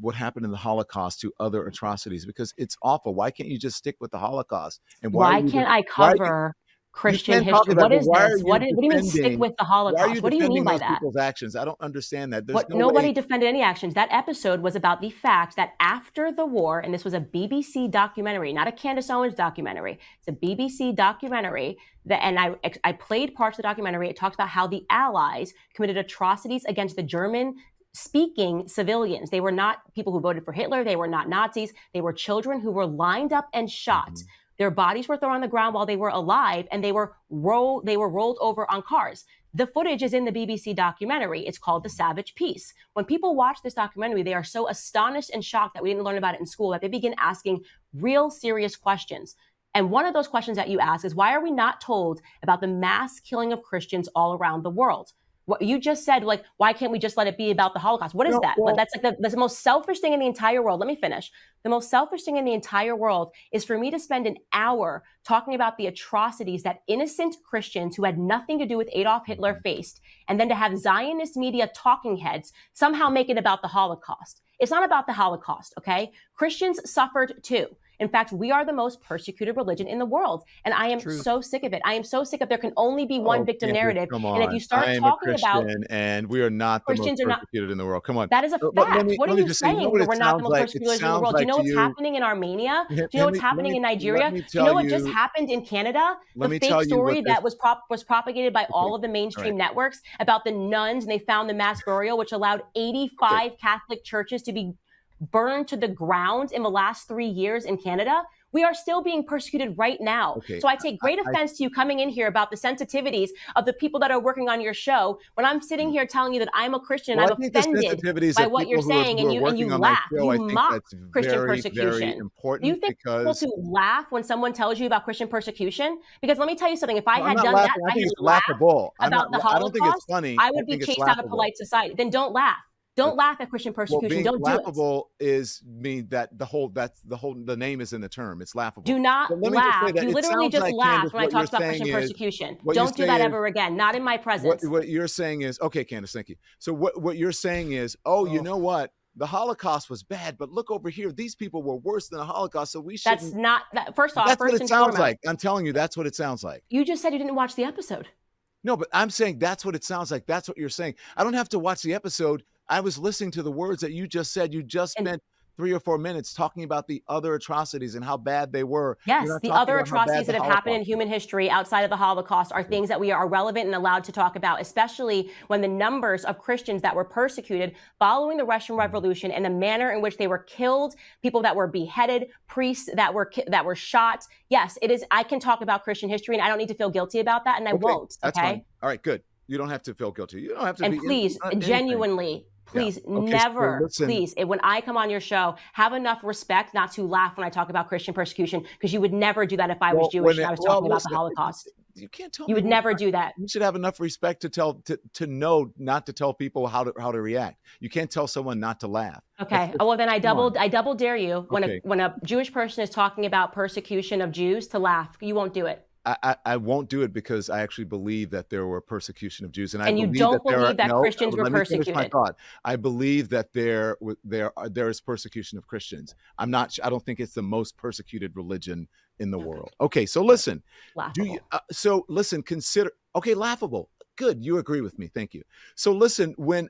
what happened in the Holocaust to other atrocities? Because it's awful. Why can't you just stick with the Holocaust? And why can't I cover Christian history? What is this? What do you mean stick with the Holocaust? What do you mean by that? People's actions? I don't understand that. Nobody defended any actions. That episode was about the fact that after the war, and this was a BBC documentary, not a Candace Owens documentary. It's a BBC documentary and I played parts of the documentary. It talked about how the Allies committed atrocities against the German-speaking civilians. They were not people who voted for Hitler. They were not Nazis. They were children who were lined up and shot. Mm-hmm. Their bodies were thrown on the ground while they were alive, and they were rolled over on cars. The footage is in the BBC documentary. It's called The Savage Peace. When people watch this documentary, they are so astonished and shocked that we didn't learn about it in school that they begin asking real serious questions. And one of those questions that you ask is, why are we not told about the mass killing of Christians all around the world? What you just said, like, why can't we just let it be about the Holocaust? What is that? Well, that's like the most selfish thing in the entire world. Let me finish. The most selfish thing in the entire world is for me to spend an hour talking about the atrocities that innocent Christians who had nothing to do with Adolf Hitler faced, and then to have Zionist media talking heads somehow make it about the Holocaust. It's not about the Holocaust, okay? Christians suffered too. In fact, we are the most persecuted religion in the world. And I am so sick of it. I am so sick of there can only be one victim narrative. And if you start talking about and we are not the most persecuted in the world. Come on. That is a fact. What are you saying? We're not the most persecuted in the world. Do you know what's happening in Armenia? Do you know what's happening in Nigeria? Do you know what just happened in Canada? The fake story that was propagated by all of the mainstream networks about the nuns, and they found the mass burial, which allowed 85 Catholic churches to be burned to the ground in the last 3 years in Canada. We are still being persecuted right now. Okay. So I take great offense to you coming in here about the sensitivities of the people that are working on your show when I'm sitting here telling you that I'm a Christian and I'm offended by what you're saying, and you laugh. You mock Christian persecution. Do you think people to laugh when someone tells you about Christian persecution? Because let me tell you something. If I had done that, I think it's laughable about the Holocaust, I don't think it's funny. I would be chased out of polite society. Then don't laugh. Don't laugh at Christian persecution. Don't do it. Laughable is mean that the name is in the term. It's laughable. Do not laugh. You literally just laughed when I talked about Christian persecution. Don't do that ever again. Not in my presence. What you're saying is, okay, Candace, thank you. So what you're saying is, you know what? The Holocaust was bad, but look over here. These people were worse than the Holocaust, so we shouldn't. That's not that. First off, that's what it sounds like. I'm telling you, that's what it sounds like. You just said you didn't watch the episode. No, but I'm saying that's what it sounds like. That's what you're saying. I don't have to watch the episode. I was listening to the words that you just said. You just spent 3 or 4 minutes talking about the other atrocities and how bad they were. Yes, the other atrocities that have happened in human history outside of the Holocaust are things that we are relevant and allowed to talk about, especially when the numbers of Christians that were persecuted following the Russian Revolution and the manner in which they were killed, people that were beheaded, priests that were shot. Yes, it is. I can talk about Christian history, and I don't need to feel guilty about that, and I won't. That's fine. All right, good. You don't have to feel guilty. You don't have to. And please, genuinely. Please never, please, when I come on your show, have enough respect not to laugh when I talk about Christian persecution, because you would never do that if I was Jewish and I was talking about the Holocaust. You can't tell me. You would never do that. You should have enough respect to know not to tell people how to react. You can't tell someone not to laugh. Okay. Well, then I double dare you when a Jewish person is talking about persecution of Jews to laugh. You won't do it. I won't do it because I actually believe that there were persecution of Jews, and I And you believe don't that believe that no, Christians were let me finish my persecuted. thought. I believe that there is persecution of Christians. I don't think it's the most persecuted religion in the world. Okay, so listen. Laughable. Consider. Okay, laughable. Good, you agree with me. Thank you. So listen, when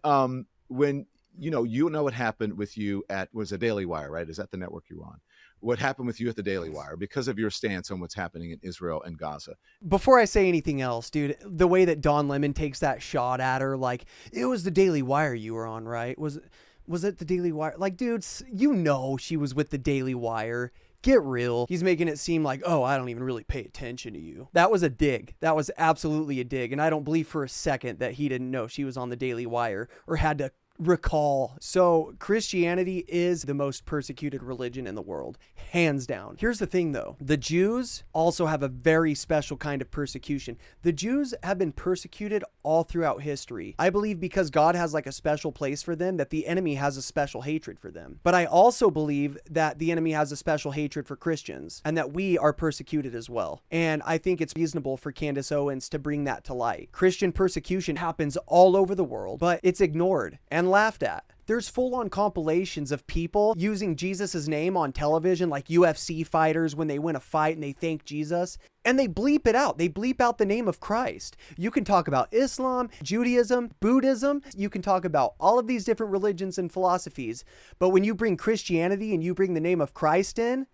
you know what happened with you at was a Daily Wire, right? Is that the network you were on? What happened with you at the Daily Wire because of your stance on what's happening in Israel and Gaza? Before I say anything else, dude, the way that Don Lemon takes that shot at her, like, it was the Daily Wire you were on, right? Was it the Daily Wire? Like, dudes, you know she was with the Daily Wire. Get real. He's making it seem like, oh, I don't even really pay attention to you. That was a dig. That was absolutely a dig. And I don't believe for a second that he didn't know she was on the Daily Wire or had to recall. So Christianity is the most persecuted religion in the world, hands down. Here's the thing though. The Jews also have a very special kind of persecution. The Jews have been persecuted all throughout history. I believe because God has like a special place for them, that the enemy has a special hatred for them. But I also believe that the enemy has a special hatred for Christians and that we are persecuted as well. And I think it's reasonable for Candace Owens to bring that to light. Christian persecution happens all over the world, but it's ignored and laughed at. There's full-on compilations of people using Jesus' name on television, like UFC fighters when they win a fight and they thank Jesus, and they bleep it out. They bleep out the name of Christ. You can talk about Islam, Judaism, Buddhism. You can talk about all of these different religions and philosophies. But when you bring Christianity and you bring the name of Christ in,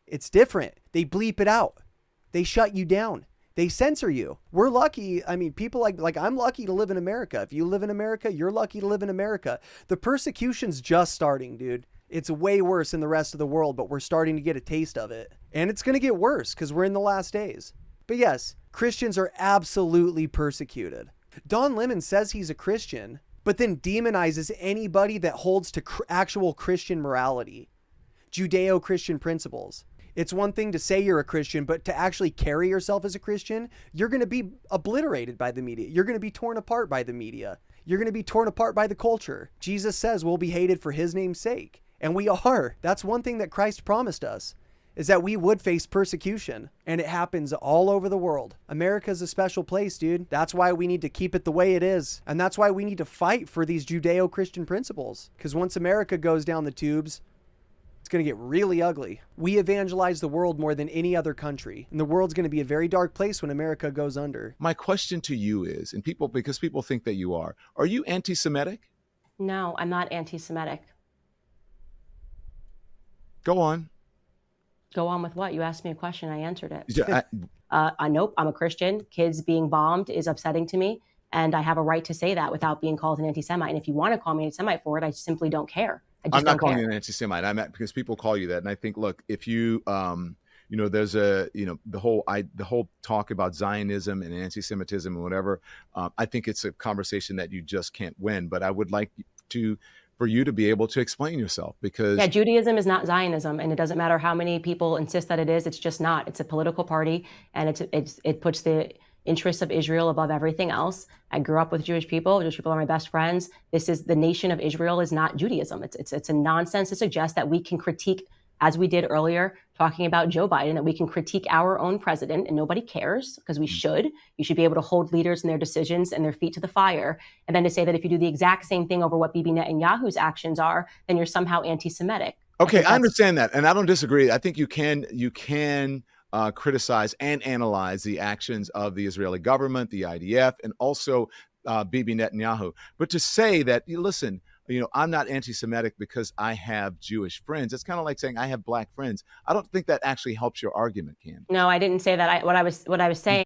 it's different. They bleep it out. They shut you down. They censor you. We're lucky. I mean, people like I'm lucky to live in America. If you live in America, you're lucky to live in America. The persecution's just starting, dude. It's way worse in the rest of the world, but we're starting to get a taste of it. And it's going to get worse because we're in the last days. But yes, Christians are absolutely persecuted. Don Lemon says he's a Christian, but then demonizes anybody that holds to actual Christian morality, Judeo-Christian principles. It's one thing to say you're a Christian, but to actually carry yourself as a Christian, you're going to be obliterated by the media. You're going to be torn apart by the media. You're going to be torn apart by the culture. Jesus says we'll be hated for his name's sake. And we are. That's one thing that Christ promised us, is that we would face persecution. And it happens all over the world. America's a special place, dude. That's why we need to keep it the way it is. And that's why we need to fight for these Judeo-Christian principles. Because once America goes down the tubes, it's going to get really ugly. We evangelize the world more than any other country. And the world's going to be a very dark place when America goes under. My question to you is, and because people think that you are you anti-Semitic? No, I'm not anti-Semitic. Go on. Go on with what? You asked me a question. I answered it. Yeah, Nope, I'm a Christian. Kids being bombed is upsetting to me. And I have a right to say that without being called an anti-Semite. And if you want to call me an anti-Semite for it, I simply don't care. I'm not calling you an anti-Semite. I'm at, because people call you that. And I think, look, if you, there's the whole talk about Zionism and anti-Semitism and whatever. I think it's a conversation that you just can't win. But I would like for you to be able to explain yourself, because Judaism is not Zionism, and it doesn't matter how many people insist that it is. It's just not. It's a political party, and it puts the interests of Israel above everything else. I grew up with Jewish people. Jewish people are my best friends. The nation of Israel is not Judaism. It's a nonsense to suggest that we can critique, as we did earlier, talking about Joe Biden, that we can critique our own president, and nobody cares, because we should. You should be able to hold leaders in their decisions and their feet to the fire. And then to say that if you do the exact same thing over what Bibi Netanyahu's actions are, then you're somehow anti-Semitic. Okay, I understand that, and I don't disagree. I think you can criticize and analyze the actions of the Israeli government, the IDF, and also Bibi Netanyahu. But to say that, listen, I'm not anti-Semitic because I have Jewish friends, it's kind of like saying I have black friends. I don't think that actually helps your argument, Cam. No, I didn't say that. What I was saying.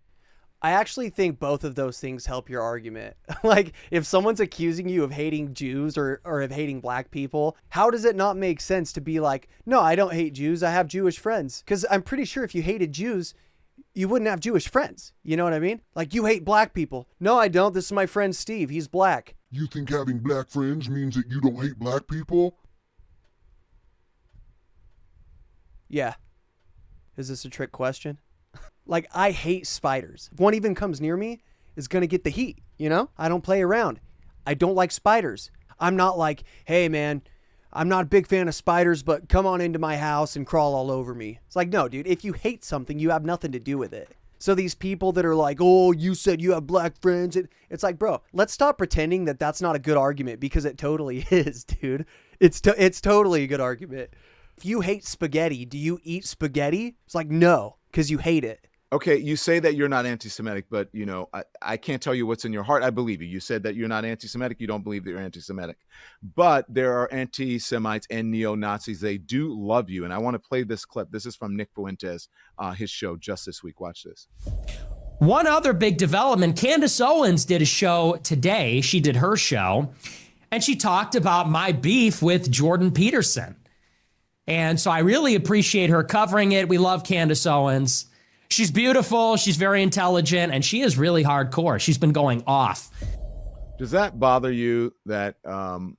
I actually think both of those things help your argument. Like, if someone's accusing you of hating Jews or of hating black people, how does it not make sense to be like, no, I don't hate Jews, I have Jewish friends? Because I'm pretty sure if you hated Jews, you wouldn't have Jewish friends. You know what I mean? Like, you hate black people. No, I don't. This is my friend Steve. He's black. You think having black friends means that you don't hate black people? Yeah. Is this a trick question? Like, I hate spiders. If one even comes near me, it's going to get the heat, I don't play around. I don't like spiders. I'm not like, hey, man, I'm not a big fan of spiders, but come on into my house and crawl all over me. It's like, no, dude, if you hate something, you have nothing to do with it. So these people that are like, oh, you said you have black friends. It's like, bro, let's stop pretending that that's not a good argument, because it totally is, dude. It's totally a good argument. If you hate spaghetti, do you eat spaghetti? It's like, no, because you hate it. Okay, you say that you're not anti-Semitic, but I can't tell you what's in your heart. I believe you. You said that you're not anti-Semitic. You don't believe that you're anti-Semitic. But there are anti-Semites and neo-Nazis. They do love you. And I want to play this clip. This is from Nick Fuentes, his show just this week. Watch this. One other big development, Candace Owens did a show today. She did her show, and she talked about my beef with Jordan Peterson. And so I really appreciate her covering it. We love Candace Owens. She's beautiful, she's very intelligent, and she is really hardcore. She's been going off. Does that bother you that, and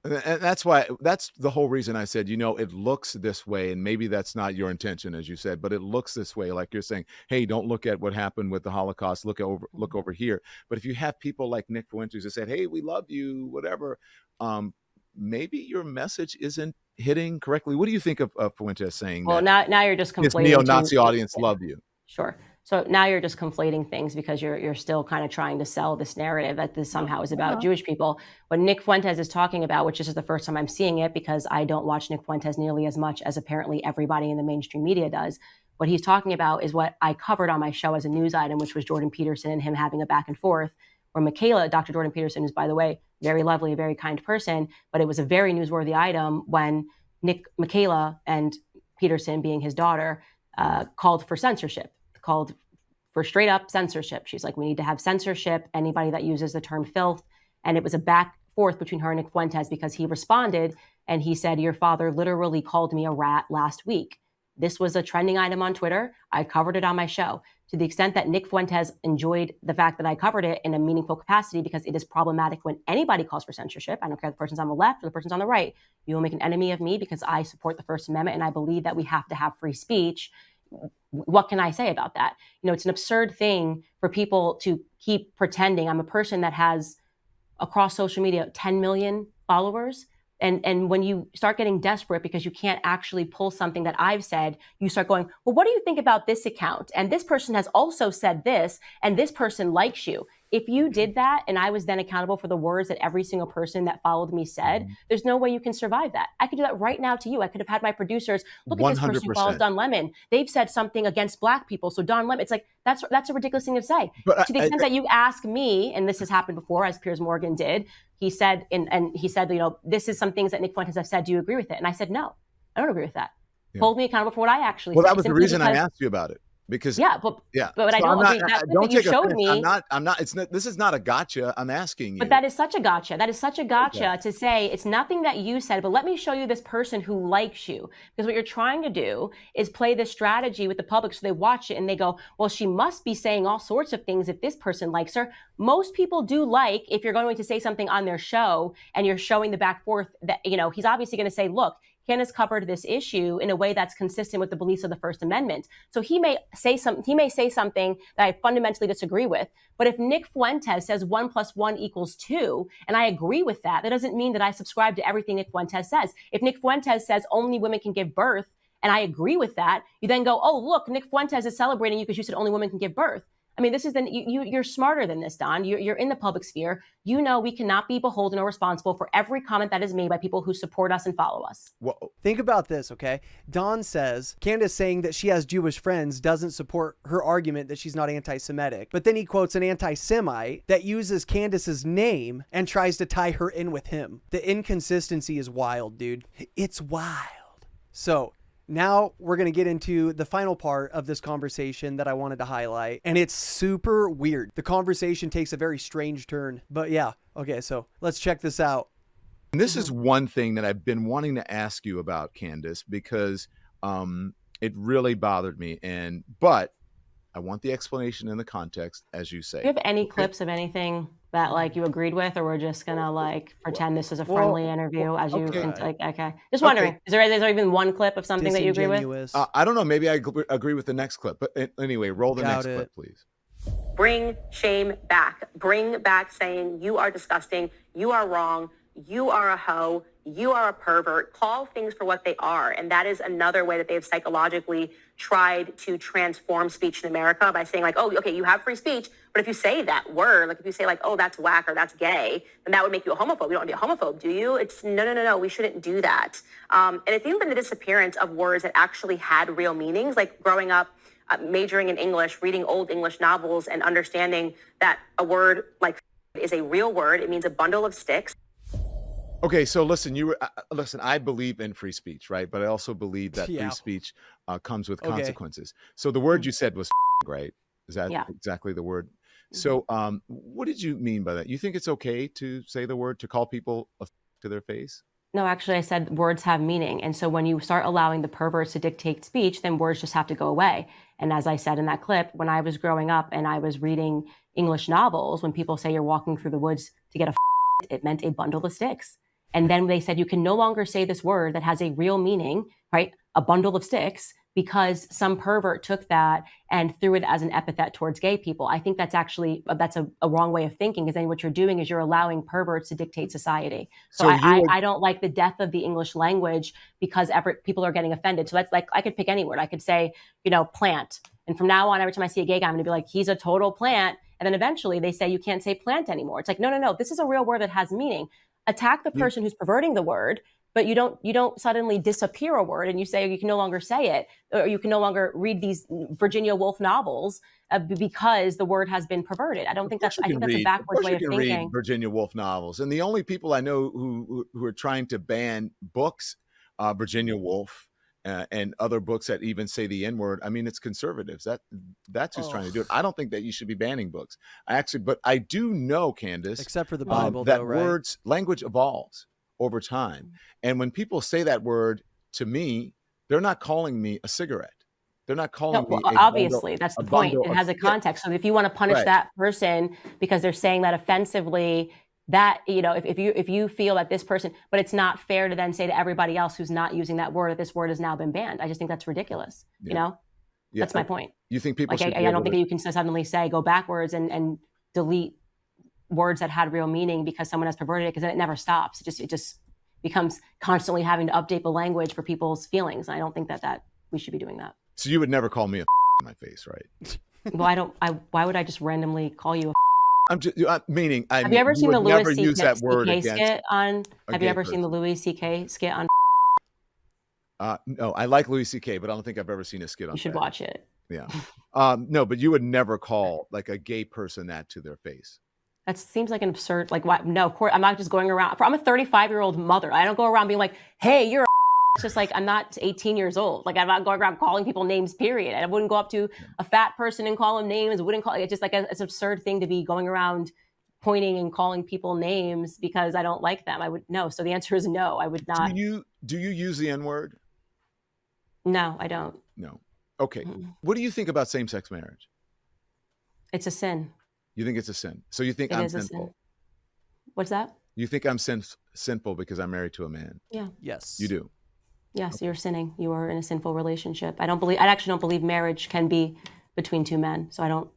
that's the whole reason I said, it looks this way, and maybe that's not your intention, as you said, but it looks this way, like you're saying, hey, don't look at what happened with the Holocaust, look over here. But if you have people like Nick Fuentes that said, hey, we love you, whatever, maybe your message isn't hitting correctly. What do you think of Fuentes saying well, that? now you're just conflating. His neo-Nazi audience love you. Sure. So now you're just conflating things, because you're still kind of trying to sell this narrative that this somehow is about Jewish people. What Nick Fuentes is talking about, which this is the first time I'm seeing it because I don't watch Nick Fuentes nearly as much as apparently everybody in the mainstream media does. What he's talking about is what I covered on my show as a news item, which was Jordan Peterson and him having a back and forth, where Michaela, Dr. Jordan Peterson is, by the way, very lovely, a very kind person, but it was a very newsworthy item when Michaela and Peterson, being his daughter, called for censorship, called for straight up censorship. She's like, we need to have censorship, anybody that uses the term filth. And it was a back forth between her and Nick Fuentes, because he responded and he said, your father literally called me a rat last week. This was a trending item on Twitter. I covered it on my show. To the extent that Nick Fuentes enjoyed the fact that I covered it in a meaningful capacity, because it is problematic when anybody calls for censorship. I don't care if the person's on the left or the person's on the right. You will make an enemy of me because I support the First Amendment and I believe that we have to have free speech. What can I say about that? It's an absurd thing for people to keep pretending. I'm a person that has, across social media, 10 million followers. And when you start getting desperate because you can't actually pull something that I've said, you start going, well, what do you think about this account? And this person has also said this, and this person likes you. If you did that, and I was then accountable for the words that every single person that followed me said, there's no way you can survive that. I could do that right now to you. I could have had my producers look at this person who follows Don Lemon. They've said something against Black people. So Don Lemon, it's like, that's a ridiculous thing to say. But to the extent that you ask me, and this has happened before, as Piers Morgan did, he said, this is some things that Nick Fuentes have said. Do you agree with it? And I said, no, I don't agree with that. Yeah. Hold me accountable for what I actually said. Well, that was the reason I asked you about it. Because but so I don't agree. Don't you showed me. I'm not. This is not a gotcha. I'm asking you. But that is such a gotcha. That is such a gotcha to say it's nothing that you said. But let me show you this person who likes you, because what you're trying to do is play this strategy with the public, so they watch it and they go, well, she must be saying all sorts of things if this person likes her. Most people do like, if you're going to say something on their show and you're showing the back forth, that he's obviously going to say, look, Candace covered this issue in a way that's consistent with the beliefs of the First Amendment. So he may say something that I fundamentally disagree with. But if Nick Fuentes says 1 + 1 = 2, and I agree with that, that doesn't mean that I subscribe to everything Nick Fuentes says. If Nick Fuentes says only women can give birth, and I agree with that, you then go, oh, look, Nick Fuentes is celebrating you because you said only women can give birth. I mean, you're smarter than this, Don. You're in the public sphere. We cannot be beholden or responsible for every comment that is made by people who support us and follow us. Well, think about this, okay? Don says Candace saying that she has Jewish friends doesn't support her argument that she's not anti-Semitic. But then he quotes an anti-Semite that uses Candace's name and tries to tie her in with him. The inconsistency is wild, dude. It's wild. So now we're going to get into the final part of this conversation that I wanted to highlight, and it's super weird. The conversation takes a very strange turn, but yeah. Okay, so let's check this out. And this is one thing that I've been wanting to ask you about, Candace, because it really bothered me. But I want the explanation in the context, as you say. Do you have any clips of anything that you agreed with, or we're just gonna pretend this is a friendly interview as you can okay. Just wondering, is there even one clip of something that you agree with? I don't know, maybe I agree with the next clip, but anyway, roll the next clip, please. Bring shame back. Bring back saying you are disgusting, you are wrong, you are a hoe, you are a pervert, call things for what they are. And that is another way that they've psychologically tried to transform speech in America by saying like, oh, okay, you have free speech, but if you say that word, like if you say like, oh, that's whack or that's gay, then that would make you a homophobe. You don't want to be a homophobe, do you? It's no, we shouldn't do that. And it's even been the disappearance of words that actually had real meanings, like growing up, majoring in English, reading old English novels and understanding that a word like is a real word. It means a bundle of sticks. Okay, so listen, listen. I believe in free speech, right? But I also believe that free speech comes with consequences. So the word you said was right. Is that exactly the word? So, what did you mean by that? You think it's okay to say the word, to call people to their face? No, actually, I said words have meaning. And so when you start allowing the perverts to dictate speech, then words just have to go away. And as I said in that clip, when I was growing up and I was reading English novels, when people say you're walking through the woods to get a it meant a bundle of sticks. And then they said you can no longer say this word that has a real meaning, right? A bundle of sticks, because some pervert took that and threw it as an epithet towards gay people. I think that's actually, that's a wrong way of thinking, because then what you're doing is you're allowing perverts to dictate society. So I don't like the death of the English language because people are getting offended. So that's like, I could pick any word. I could say, plant. And from now on, every time I see a gay guy, I'm gonna be like, he's a total plant. And then eventually they say you can't say plant anymore. It's like, no, this is a real word that has meaning. Attack the person who's perverting the word, but you don't suddenly disappear a word and you say you can no longer say it, or you can no longer read these Virginia Woolf novels because the word has been perverted. I think that's a backwards way of thinking. Read Virginia Woolf novels, and the only people I know who are trying to ban books, Virginia Woolf, and other books that even say the N-word. I mean, it's conservatives. That's who's trying to do it. I don't think that you should be banning books. But I do know, Candace, except for the Bible, that language evolves over time. And when people say that word to me, they're not calling me a cigarette. They're not calling me obviously, that's the point. It has a context. So if you want to punish that person because they're saying that offensively, that, if you feel that this person, but it's not fair to then say to everybody else who's not using that word that this word has now been banned. I just think that's ridiculous. That's my point. You think people should I don't think that you can suddenly say go backwards and delete words that had real meaning because someone has perverted it, because then it never stops. It just becomes constantly having to update the language for people's feelings. And I don't think that we should be doing that. So you would never call me a in my face, right? Well, why would I just randomly call you a I'm just meaning. Have you ever seen the Louis C.K. skit on? Have you ever seen the Louis C.K. skit on? No, I like Louis C.K., but I don't think I've ever seen a skit on. You should watch it. Yeah. No, but you would never call like a gay person that to their face. That seems like an absurd. Like, what? No, of course, I'm not just going around. I'm a 35-year-old mother. I don't go around being like, "Hey, you're." It's just like, I'm not 18 years old. Like, I'm not going around calling people names, period. I wouldn't go up to a fat person and call them names. It's just like it's an absurd thing to be going around pointing and calling people names because I don't like them. I would no. So the answer is no, I would not. Do you use the N-word? No, I don't. No. Okay. Mm-hmm. What do you think about same-sex marriage? It's a sin. You think it's a sin? So you think I'm sinful? What's that? You think I'm sinful because I'm married to a man? Yeah. Yes. You do? Yes, you're sinning. You are in a sinful relationship. I actually don't believe marriage can be between two men. So I don't.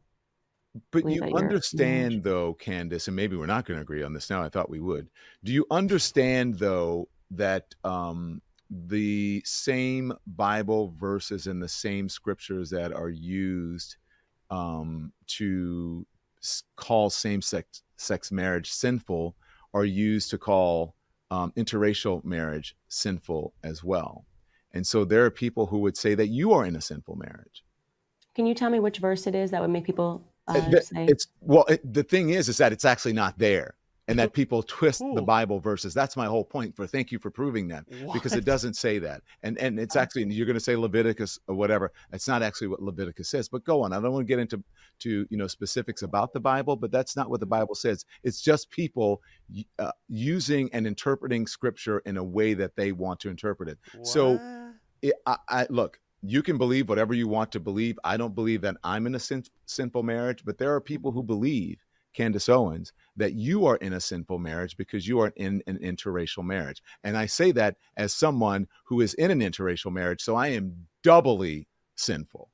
But you understand, though, Candace, and maybe we're not going to agree on this now. I thought we would. Do you understand, though, that the same Bible verses and the same scriptures that are used to call same-sex marriage sinful are used to call interracial marriage sinful as well? And so there are people who would say that you are in a sinful marriage. Can you tell me which verse it is that would make people say? The thing is that it's actually not there, and that people twist the Bible verses. That's my whole point. Thank you for proving that, because it doesn't say that. And it's actually, you're going to say Leviticus or whatever. It's not actually what Leviticus says. But go on. I don't want to get into specifics about the Bible, but that's not what the Bible says. It's just people using and interpreting Scripture in a way that they want to interpret it. What? So, look. You can believe whatever you want to believe. I don't believe that I'm in a sinful marriage, but there are people who believe, Candace Owens, that you are in a sinful marriage because you are in an interracial marriage. And I say that as someone who is in an interracial marriage, so I am doubly sinful.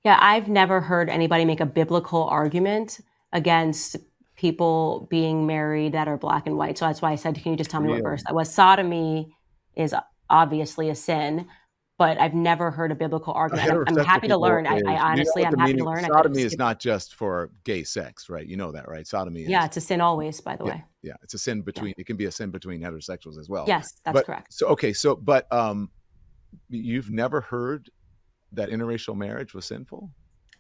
Yeah, I've never heard anybody make a biblical argument against people being married that are black and white. So that's why I said, can you just tell me what Really? verse that was? Sodomy is obviously a sin, but I've never heard a biblical argument. And I'm Heterosexual happy to people learn. is, I you know honestly, what I'm the happy to meaning, learn. sodomy is not just for gay sex, right? You know that, right? Sodomy is. Yeah, it's a sin always, by the way. Yeah, it's a sin between, it can be a sin between heterosexuals as well. Yes, that's But correct. so, okay, so, but you've never heard that interracial marriage was sinful?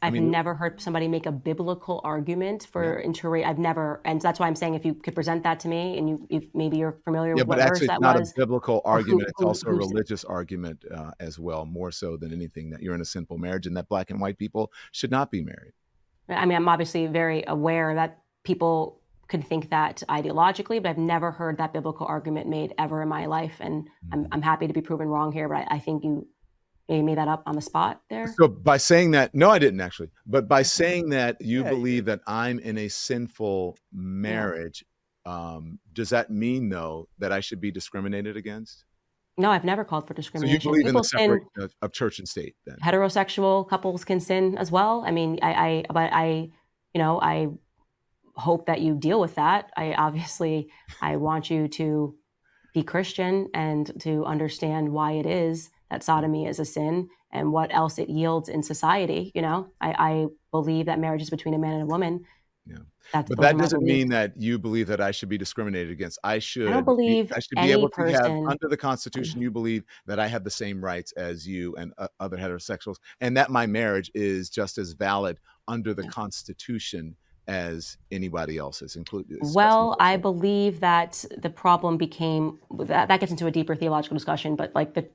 I've never heard somebody make a biblical argument for interracial. I've never, and that's why I'm saying if you could present that to me, and if maybe you're familiar with but what verse actually, that it's not was. a biblical argument. It's also a who's- religious argument as well, more so than anything, that you're in a sinful marriage and that black and white people should not be married. I mean, I'm obviously very aware that people could think that ideologically, but I've never heard that biblical argument made ever in my life. And I'm happy to be proven wrong here, but I think you made that up on the spot there. So by saying that, no, I didn't actually, but by saying that you believe that I'm in a sinful marriage, does that mean though that I should be discriminated against? No, I've never called for So discrimination. you believe in the People sin. separation of church and state then? Heterosexual couples can sin as well. I mean, but I hope that you deal with that. I want you to be Christian and to understand why it is that sodomy is a sin and what else it yields in society. I believe that marriage is between a man and a woman. Yeah. But that doesn't mean that you believe that I should be discriminated against. I don't believe I should be any able to have, person under the Constitution, you believe that I have the same rights as you and other heterosexuals, and that my marriage is just as valid under the Constitution as anybody else's, including. Well, I believe that the problem became that gets into a deeper theological discussion, but like the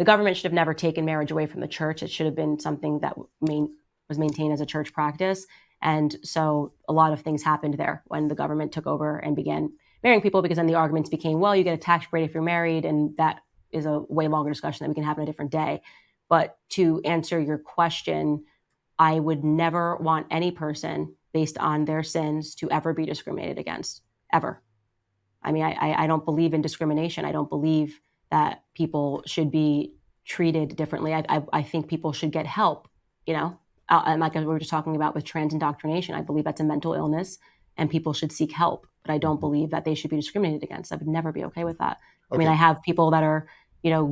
government should have never taken marriage away from the church. It should have been something that was maintained as a church practice. And so a lot of things happened there when the government took over and began marrying people, because then the arguments became, well, you get a tax break if you're married. And that is a way longer discussion that we can have on a different day. But to answer your question, I would never want any person based on their sins to ever be discriminated against, ever. I mean, I don't believe in discrimination. I don't believe that people should be treated differently. I think people should get help, and like we were just talking about with trans indoctrination, I believe that's a mental illness and people should seek help. But I don't believe that they should be discriminated against. I would never be okay with that. Okay. I mean, I have people that are,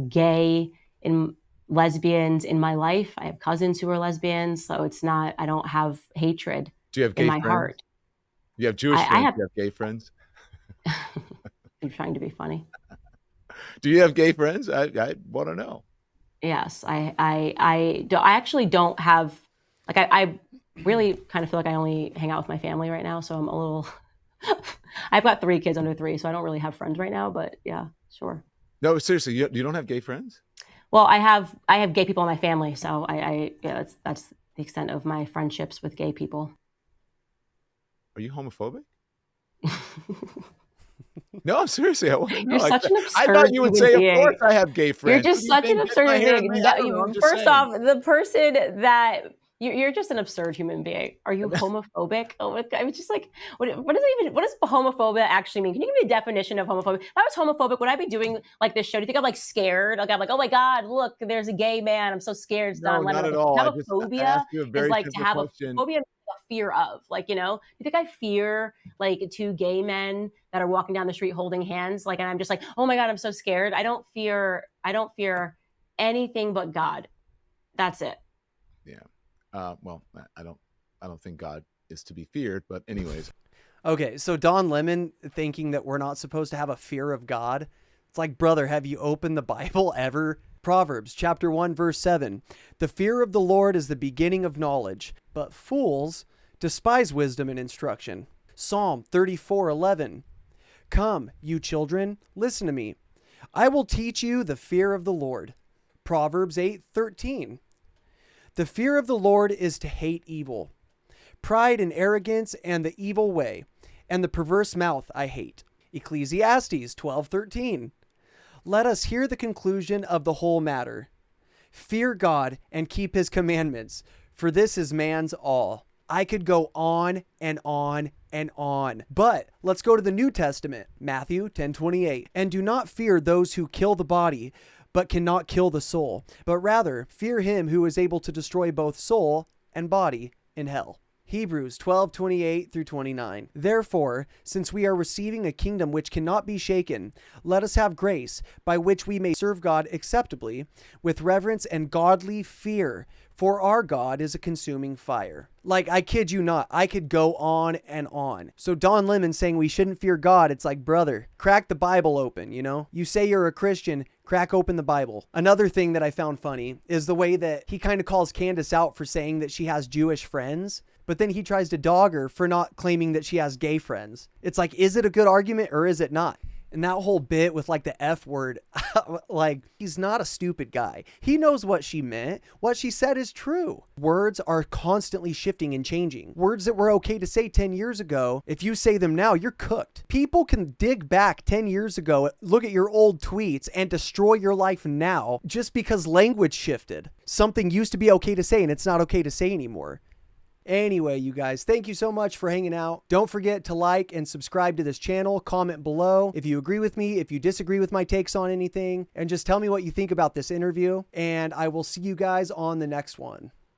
gay and lesbians in my life. I have cousins who are lesbians. So it's not, I don't have hatred in my heart. You have Jewish friends? You have gay friends? I'm trying to be funny. Do you have gay friends? I want to know. Yes, I actually don't have. Like I really kind of feel like I only hang out with my family right now, so I'm a little. I've got 3 kids under 3, so I don't really have friends right now. But yeah, sure. No, seriously, you don't have gay friends? Well, I have gay people in my family, so that's the extent of my friendships with gay people. Are you homophobic? No, seriously, I want to know. You're such an absurd I thought you would say, being. of course I have gay friends. You're just such an absurd being. First off, the person that you're just an absurd human being. Are you homophobic? Oh my God. I was just like, what does homophobia actually mean? Can you give me a definition of homophobia? If I was homophobic, would I be doing like this show? Do you think I'm like scared? Like I'm like, oh my God, look, there's a gay man. I'm so scared. It's Don Lemon. Not at all. To have a phobia is like to have question. a phobia. A fear of, like, you think I fear like 2 gay men that are walking down the street holding hands, like, and I'm just like, oh my God, I'm so scared. I don't fear anything but God. That's it. Yeah. Well, I don't think God is to be feared, but anyways. Okay, so Don Lemon thinking that we're not supposed to have a fear of God. It's like, brother, have you opened the Bible ever? Proverbs chapter 1, verse 7. The fear of the Lord is the beginning of knowledge, but fools despise wisdom and instruction. Psalm 34:11. Come, you children, listen to me. I will teach you the fear of the Lord. Proverbs 8:13. The fear of the Lord is to hate evil. Pride and arrogance and the evil way, and the perverse mouth I hate. Ecclesiastes 12:13. Let us hear the conclusion of the whole matter. Fear God and keep his commandments, for this is man's all. I could go on and on and on. But let's go to the New Testament, Matthew 10:28. And do not fear those who kill the body, but cannot kill the soul, but rather fear him who is able to destroy both soul and body in hell. Hebrews 12:28 through 29. Therefore, since we are receiving a kingdom which cannot be shaken, let us have grace by which we may serve God acceptably with reverence and godly fear, for our God is a consuming fire. Like, I kid you not, I could go on and on. So Don Lemon saying we shouldn't fear God, it's like, brother, crack the Bible open, you know? You say you're a Christian, crack open the Bible. Another thing that I found funny is the way that he kind of calls Candace out for saying that she has Jewish friends, but then he tries to dog her for not claiming that she has gay friends. It's like, is it a good argument or is it not? And that whole bit with like the F word, like, he's not a stupid guy. He knows what she meant. What she said is true. Words are constantly shifting and changing. Words that were okay to say 10 years ago, if you say them now, you're cooked. People can dig back 10 years ago, look at your old tweets and destroy your life now just because language shifted. Something used to be okay to say and it's not okay to say anymore. Anyway, you guys, thank you so much for hanging out. Don't forget to like and subscribe to this channel. Comment below if you agree with me, if you disagree with my takes on anything, and just tell me what you think about this interview. And I will see you guys on the next one.